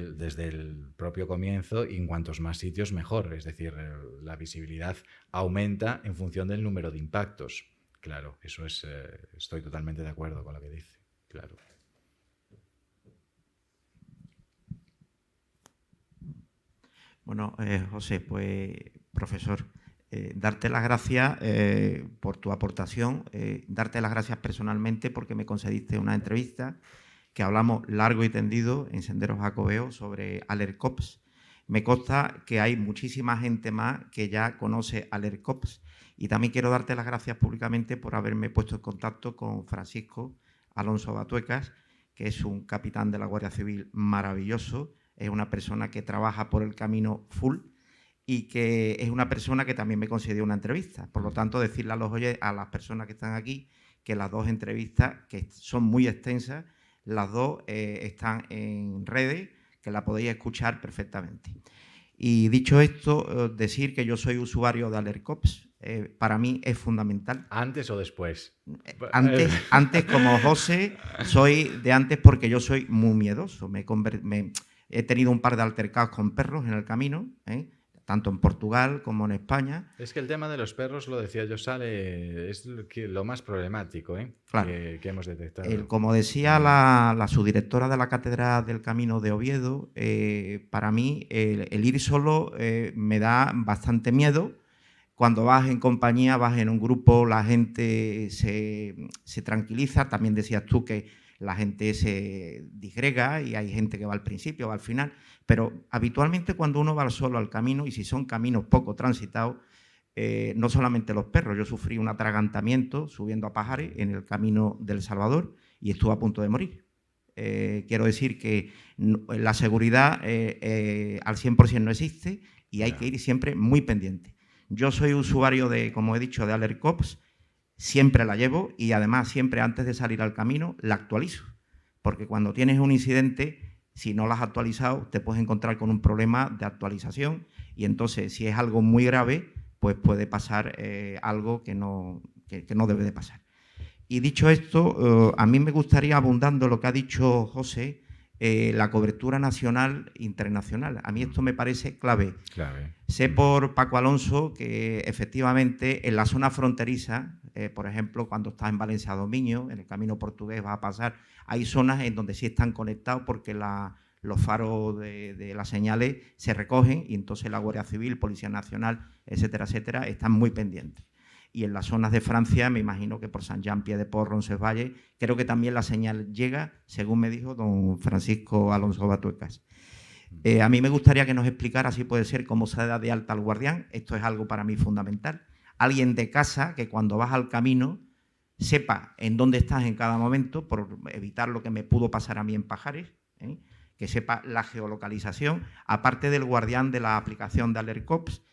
B: el propio comienzo y en cuantos más sitios mejor, es decir, la visibilidad aumenta en función del número de impactos. Claro, eso es, estoy totalmente de acuerdo con lo que dice, claro.
G: Bueno, José, pues, profesor, darte las gracias por tu aportación, darte las gracias personalmente porque me concediste una entrevista que hablamos largo y tendido en Senderos Jacobeo sobre Alercops. Me consta que hay muchísima gente más que ya conoce Alercops y también quiero darte las gracias públicamente por haberme puesto en contacto con Francisco Alonso Batuecas, que es un capitán de la Guardia Civil maravilloso, es una persona que trabaja por el camino full y que es una persona que también me concedió una entrevista. Por lo tanto, decirle a las personas que están aquí que las dos entrevistas, que son muy extensas, las dos están en redes, que la podéis escuchar perfectamente. Y dicho esto, decir que yo soy usuario de Alercops, para mí es fundamental.
H: ¿Antes o después?
G: Antes como José, soy de antes porque yo soy muy miedoso. He tenido un par de altercados con perros en el camino, tanto en Portugal como en España.
H: Es que el tema de los perros, lo decía yo, es lo más problemático
G: claro.
H: que hemos detectado.
G: Como decía la subdirectora de la Cátedra del Camino de Oviedo, para mí el ir solo me da bastante miedo. Cuando vas en compañía, vas en un grupo, la gente se tranquiliza. También decías tú que la gente se disgrega y hay gente que va al principio, va al final, pero habitualmente cuando uno va solo al camino, y si son caminos poco transitados, no solamente los perros, yo sufrí un atragantamiento subiendo a Pajares en el camino del Salvador y estuve a punto de morir. Quiero decir que la seguridad al 100% no existe y hay que ir siempre muy pendiente. Yo soy usuario como he dicho, de Alercops. Siempre la llevo y además siempre antes de salir al camino la actualizo, porque cuando tienes un incidente, si no la has actualizado, te puedes encontrar con un problema de actualización y entonces si es algo muy grave, pues puede pasar algo que no debe de pasar. Y dicho esto, a mí me gustaría, abundando lo que ha dicho José, la cobertura nacional e internacional. A mí esto me parece clave. Sé por Paco Alonso que efectivamente en la zona fronteriza, por ejemplo, cuando estás en Valencia Dominio, en el camino portugués vas a pasar, hay zonas en donde sí están conectados porque los faros de las señales se recogen y entonces la Guardia Civil, Policía Nacional, etcétera, etcétera, están muy pendientes. Y en las zonas de Francia, me imagino que por Saint-Jean-Pied-de-Port, Roncesvalles, creo que también la señal llega, según me dijo don Francisco Alonso Batuecas. A mí me gustaría que nos explicara, si puede ser, cómo se da de alta al guardián. Esto es algo para mí fundamental. Alguien de casa que cuando vas al camino sepa en dónde estás en cada momento, por evitar lo que me pudo pasar a mí en Pajares, que sepa la geolocalización, aparte del guardián de la aplicación de Alercops.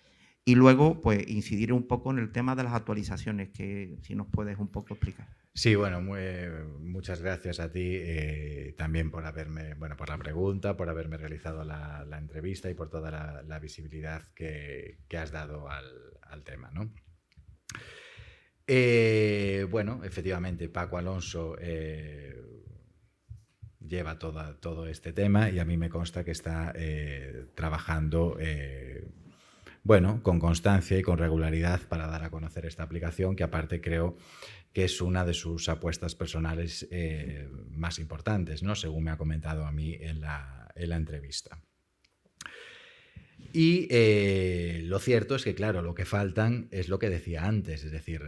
G: Y luego, pues, incidir un poco en el tema de las actualizaciones, que si nos puedes un poco explicar.
H: Sí, bueno, muchas gracias a ti también por por la pregunta, por haberme realizado la entrevista y por toda la visibilidad que has dado al tema, ¿no? Bueno, efectivamente, Paco Alonso lleva todo este tema y a mí me consta que está trabajando con constancia y con regularidad para dar a conocer esta aplicación, que aparte creo que es una de sus apuestas personales más importantes, ¿no? Según me ha comentado a mí en la entrevista. Y lo cierto es que, claro, lo que faltan es lo que decía antes, es decir,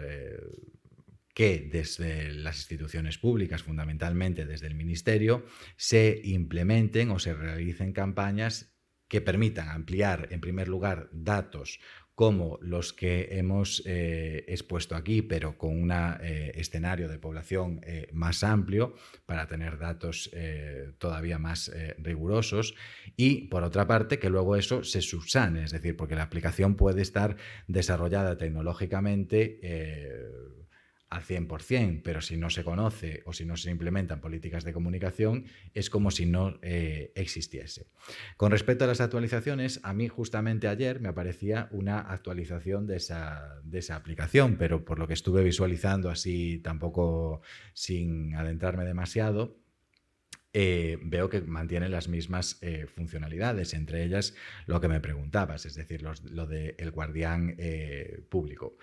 H: que desde las instituciones públicas, fundamentalmente desde el Ministerio, se implementen o se realicen campañas que permitan ampliar, en primer lugar, datos como los que hemos expuesto aquí, pero con un escenario de población más amplio para tener datos todavía más rigurosos y, por otra parte, que luego eso se subsane, es decir, porque la aplicación puede estar desarrollada tecnológicamente al 100%, pero si no se conoce o si no se implementan políticas de comunicación, es como si no existiese. Con respecto a las actualizaciones, a mí justamente ayer me aparecía una actualización de esa aplicación, pero por lo que estuve visualizando así tampoco sin adentrarme demasiado, veo que mantiene las mismas funcionalidades, entre ellas lo que me preguntabas, es decir, lo del guardián público.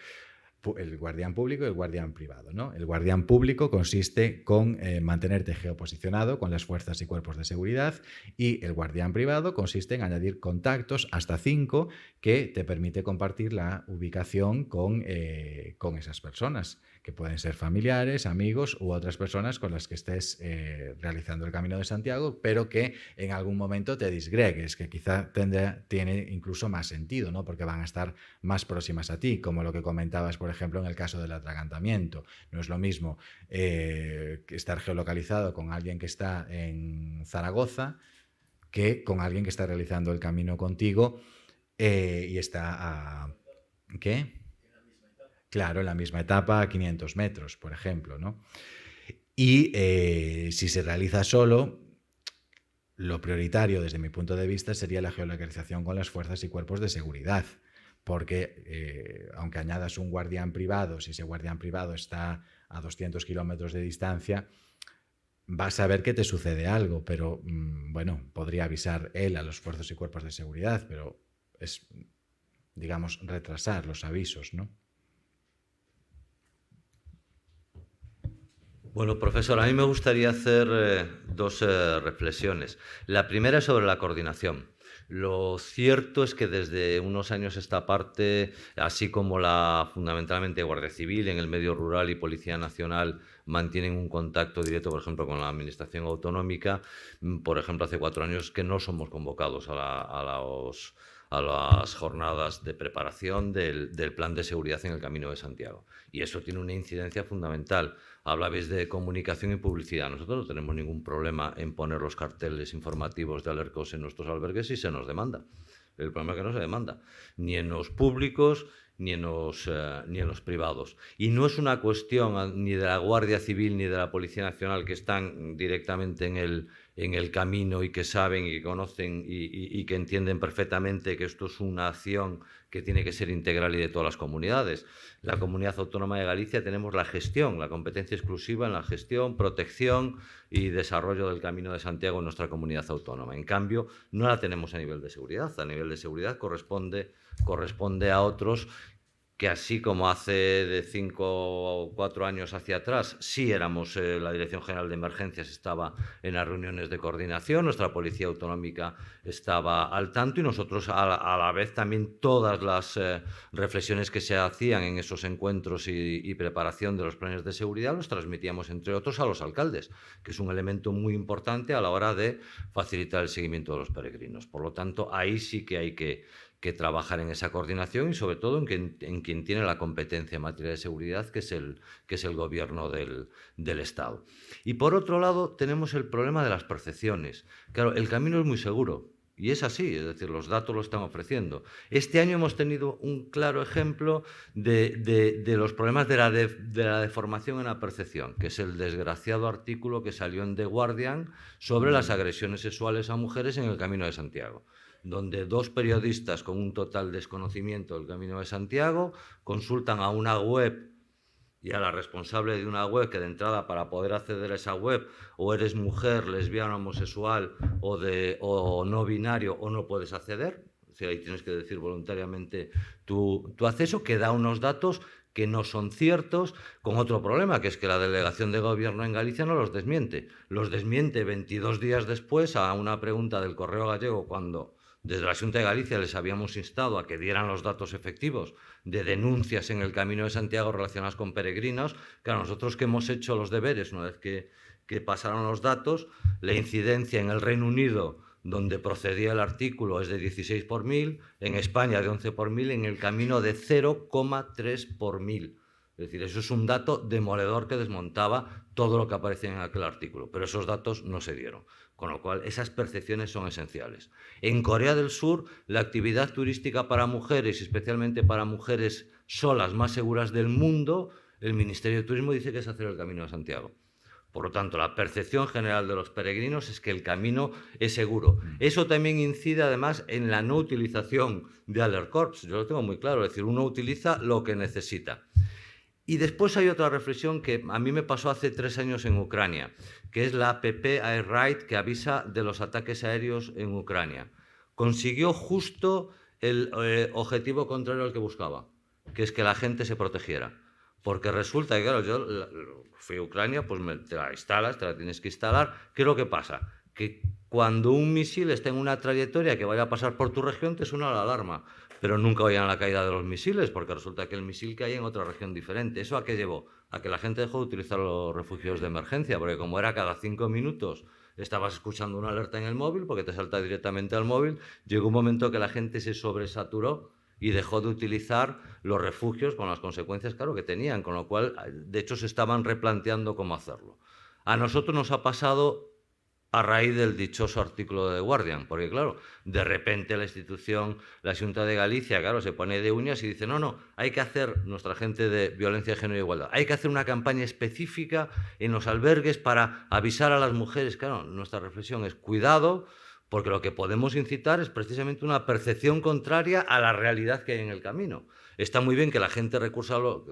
H: el guardián público y el guardián privado, ¿no? El guardián público consiste con mantenerte geoposicionado con las fuerzas y cuerpos de seguridad, y el guardián privado consiste en añadir contactos, hasta 5, que te permite compartir la ubicación con esas personas, que pueden ser familiares, amigos u otras personas con las que estés realizando el Camino de Santiago, pero que en algún momento te disgregues, que quizá tiene incluso más sentido, ¿no? Porque van a estar más próximas a ti, como lo que comentabas, por ejemplo, en el caso del atragantamiento. No es lo mismo estar geolocalizado con alguien que está en Zaragoza que con alguien que está realizando el camino contigo y está a... ¿Qué? Claro, en la misma etapa, a 500 metros, por ejemplo, ¿no? Y si se realiza solo, lo prioritario desde mi punto de vista sería la geolocalización con las fuerzas y cuerpos de seguridad, porque aunque añadas un guardián privado, si ese guardián privado está a 200 kilómetros de distancia, vas a ver que te sucede algo, pero bueno, podría avisar él a los fuerzas y cuerpos de seguridad, pero es, digamos, retrasar los avisos, ¿no?
A: Bueno, profesor, a mí me gustaría hacer dos reflexiones. La primera es sobre la coordinación. Lo cierto es que desde unos años esta parte, así como fundamentalmente Guardia Civil en el medio rural y Policía Nacional mantienen un contacto directo, por ejemplo, con la Administración Autonómica, por ejemplo, hace 4 años que no somos convocados a las jornadas de preparación del Plan de Seguridad en el Camino de Santiago. Y eso tiene una incidencia fundamental. Hablabais de comunicación y publicidad. Nosotros no tenemos ningún problema en poner los carteles informativos de Alercos en nuestros albergues si se nos demanda. El problema es que no se demanda, ni en los públicos ni en los privados. Y no es una cuestión ni de la Guardia Civil ni de la Policía Nacional, que están directamente en el camino y que saben y que conocen y que entienden perfectamente que esto es una acción que tiene que ser integral y de todas las comunidades. La Comunidad Autónoma de Galicia tenemos la gestión, la competencia exclusiva en la gestión, protección y desarrollo del Camino de Santiago en nuestra comunidad autónoma. En cambio, no la tenemos a nivel de seguridad. A nivel de seguridad corresponde a otros que, así como hace de 5 o 4 años hacia atrás, sí éramos, la Dirección General de Emergencias estaba en las reuniones de coordinación, nuestra Policía Autonómica estaba al tanto y nosotros a la vez también todas las reflexiones que se hacían en esos encuentros y preparación de los planes de seguridad los transmitíamos, entre otros, a los alcaldes, que es un elemento muy importante a la hora de facilitar el seguimiento de los peregrinos. Por lo tanto, ahí sí que hay que trabajar en esa coordinación y sobre todo en quien tiene la competencia en materia de seguridad, que es el gobierno del Estado. Y por otro lado tenemos el problema de las percepciones. Claro, el camino es muy seguro y es así, es decir, los datos lo están ofreciendo. Este año hemos tenido un claro ejemplo de los problemas de la deformación en la percepción, que es el desgraciado artículo que salió en The Guardian sobre las agresiones sexuales a mujeres en el Camino de Santiago, donde 2 periodistas con un total desconocimiento del Camino de Santiago consultan a una web y a la responsable de una web, que de entrada, para poder acceder a esa web, o eres mujer, lesbiana, homosexual o no binario, o no puedes acceder. O sea, ahí tienes que decir voluntariamente tu acceso, que da unos datos que no son ciertos, con otro problema, que es que la delegación de gobierno en Galicia no los desmiente. Los desmiente 22 días después a una pregunta del Correo Gallego, cuando desde la Xunta de Galicia les habíamos instado a que dieran los datos efectivos de denuncias en el Camino de Santiago relacionadas con peregrinos. Claro, nosotros que hemos hecho los deberes, una vez que pasaron los datos, la incidencia en el Reino Unido, donde procedía el artículo, es de 16 por 1000, en España de 11 por 1000, en el Camino de 0,3 por 1000. Es decir, eso es un dato demoledor que desmontaba todo lo que aparecía en aquel artículo, pero esos datos no se dieron. Con lo cual, esas percepciones son esenciales. En Corea del Sur, la actividad turística para mujeres, especialmente para mujeres solas, más seguras del mundo, el Ministerio de Turismo dice que es hacer el Camino de Santiago. Por lo tanto, la percepción general de los peregrinos es que el camino es seguro. Eso también incide, además, en la no utilización de Alert Corps. Yo lo tengo muy claro, es decir, uno utiliza lo que necesita. Y después hay otra reflexión que a mí me pasó hace 3 años en Ucrania, que es la APP Air Raid, que avisa de los ataques aéreos en Ucrania. Consiguió justo el objetivo contrario al que buscaba. que es que la gente se protegiera. Porque resulta que, claro, yo fui a Ucrania, pues te la instalas, te la tienes que instalar. ¿Qué es lo que pasa? Que cuando un misil está en una trayectoria que vaya a pasar por tu región, te suena la alarma. Pero nunca oían la caída de los misiles, porque resulta que el misil cae en otra región diferente. ¿Eso a qué llevó? A que la gente dejó de utilizar los refugios de emergencia, porque como era cada 5 minutos estabas escuchando una alerta en el móvil, porque te salta directamente al móvil, llegó un momento que la gente se sobresaturó y dejó de utilizar los refugios con las consecuencias, claro, que tenían, con lo cual, de hecho, se estaban replanteando cómo hacerlo. A nosotros nos ha pasado a raíz del dichoso artículo de The Guardian, porque, claro, de repente la institución, la Xunta de Galicia, claro, se pone de uñas y dice, no, hay que hacer, nuestra gente de violencia de género e igualdad, hay que hacer una campaña específica en los albergues para avisar a las mujeres. Claro, nuestra reflexión es cuidado, porque lo que podemos incitar es precisamente una percepción contraria a la realidad que hay en el camino. Está muy bien que la gente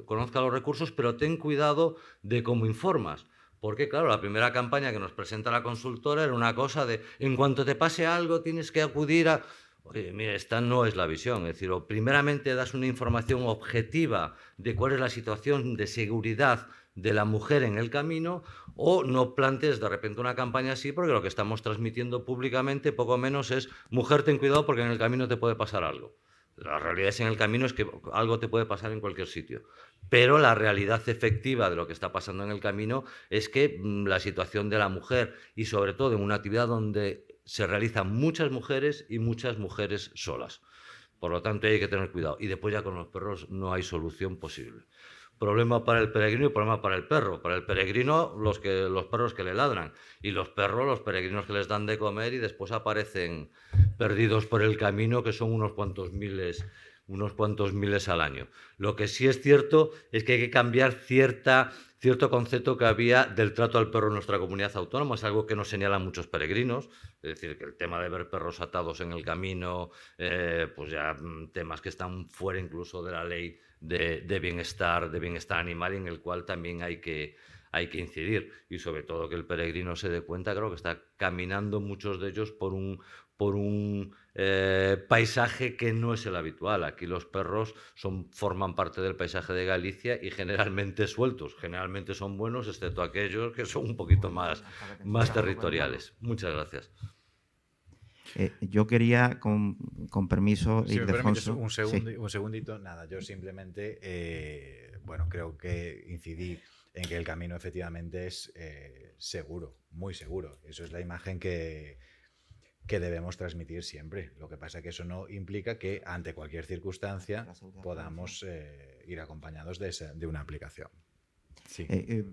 A: conozca los recursos, pero ten cuidado de cómo informas. Porque, claro, la primera campaña que nos presenta la consultora era una cosa de, en cuanto te pase algo, tienes que acudir a... Oye, mira, esta no es la visión. Es decir, o primeramente das una información objetiva de cuál es la situación de seguridad de la mujer en el camino, o no plantees de repente una campaña así, porque lo que estamos transmitiendo públicamente poco menos es mujer, ten cuidado porque en el camino te puede pasar algo. La realidad es en el camino es que algo te puede pasar en cualquier sitio, pero la realidad efectiva de lo que está pasando en el camino es que la situación de la mujer, y sobre todo en una actividad donde se realizan muchas mujeres y muchas mujeres solas. Por lo tanto, hay que tener cuidado. Y después ya con los perros no hay solución posible. Problema para el peregrino y problema para el perro. Para el peregrino, los perros que le ladran, y los perros, los peregrinos que les dan de comer y después aparecen perdidos por el camino, que son unos cuantos miles al año. Lo que sí es cierto es que hay que cambiar cierto concepto que había del trato al perro en nuestra comunidad autónoma. Es algo que nos señalan muchos peregrinos, es decir, que el tema de ver perros atados en el camino, pues ya temas que están fuera incluso de la ley de bienestar animal, en el cual también hay que incidir, y sobre todo que el peregrino se dé cuenta, creo que está caminando muchos de ellos por un paisaje que no es el habitual. Aquí los perros forman parte del paisaje de Galicia y generalmente sueltos, generalmente son buenos, excepto aquellos que son un poquito más territoriales. Muchas gracias.
G: Yo quería, con permiso,
H: si
G: Ildefonso,
H: un segundito, nada, yo simplemente, creo que incidir en que el camino efectivamente es seguro, muy seguro. Eso es la imagen que debemos transmitir siempre. Lo que pasa es que eso no implica que ante cualquier circunstancia podamos ir acompañados de una aplicación. Sí.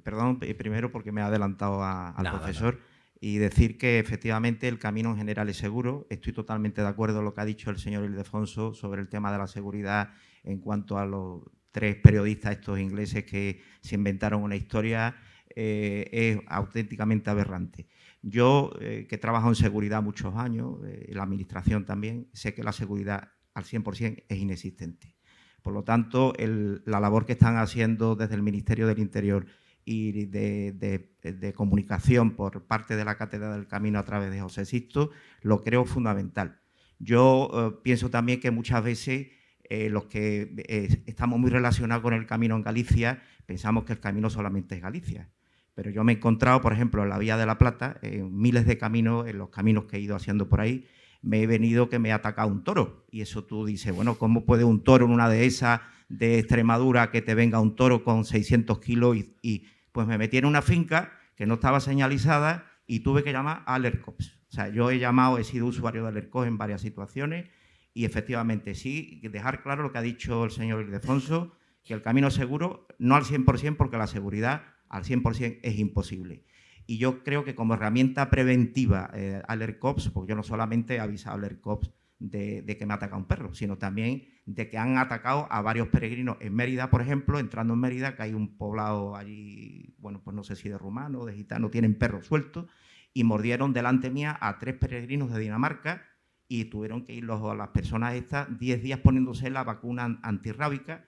G: Perdón, primero porque me he adelantado al profesor. Y decir que efectivamente el camino en general es seguro. Estoy totalmente de acuerdo en lo que ha dicho el señor Ildefonso sobre el tema de la seguridad en cuanto a los 3 periodistas estos ingleses que se inventaron una historia. Es auténticamente aberrante. Yo, que he trabajado en seguridad muchos años, en la administración también, sé que la seguridad al 100% es inexistente. Por lo tanto, la labor que están haciendo desde el Ministerio del Interior y de comunicación por parte de la Cátedra del Camino a través de José Sisto, lo creo fundamental. Yo pienso también que muchas veces los que estamos muy relacionados con el camino en Galicia pensamos que el camino solamente es Galicia. Pero yo me he encontrado, por ejemplo, en la Vía de la Plata, en miles de caminos, en los caminos que he ido haciendo por ahí, me he venido que me ha atacado un toro. Y eso tú dices, bueno, ¿cómo puede un toro en una de esas de Extremadura que te venga un toro con 600 kilos? Y pues me metí en una finca que no estaba señalizada y tuve que llamar a Alercops. O sea, yo he sido usuario de Alercops en varias situaciones y efectivamente sí, dejar claro lo que ha dicho el señor Ildefonso, que el camino es seguro, no al 100% porque la seguridad al 100% es imposible. Y yo creo que como herramienta preventiva Alercops, porque yo no solamente he avisado a Alercops de que me ha atacado un perro, sino también de que han atacado a varios peregrinos en Mérida, por ejemplo, entrando en Mérida, que hay un poblado allí, bueno, pues no sé si de rumano o de gitano, tienen perros sueltos, y mordieron delante mía a 3 peregrinos de Dinamarca y tuvieron que ir las personas estas 10 días poniéndose la vacuna antirrábica,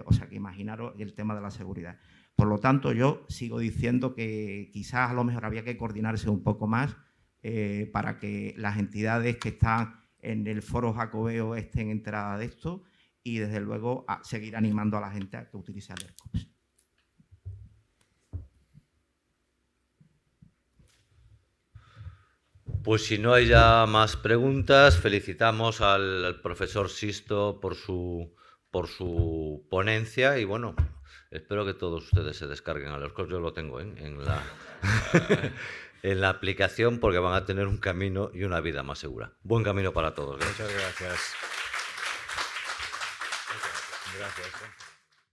G: o sea que imaginaros el tema de la seguridad. Por lo tanto, yo sigo diciendo que quizás a lo mejor había que coordinarse un poco más para que las entidades que están en el foro jacobeo estén enteradas de esto y desde luego a seguir animando a la gente a que utilice Alertcops.
A: Pues si no hay ya más preguntas, felicitamos al profesor Sisto por su ponencia y bueno, espero que todos ustedes se descarguen Alertcops. Yo lo tengo en la aplicación porque van a tener un camino y una vida más segura. Buen camino para todos.
H: Muchas gracias. Gracias.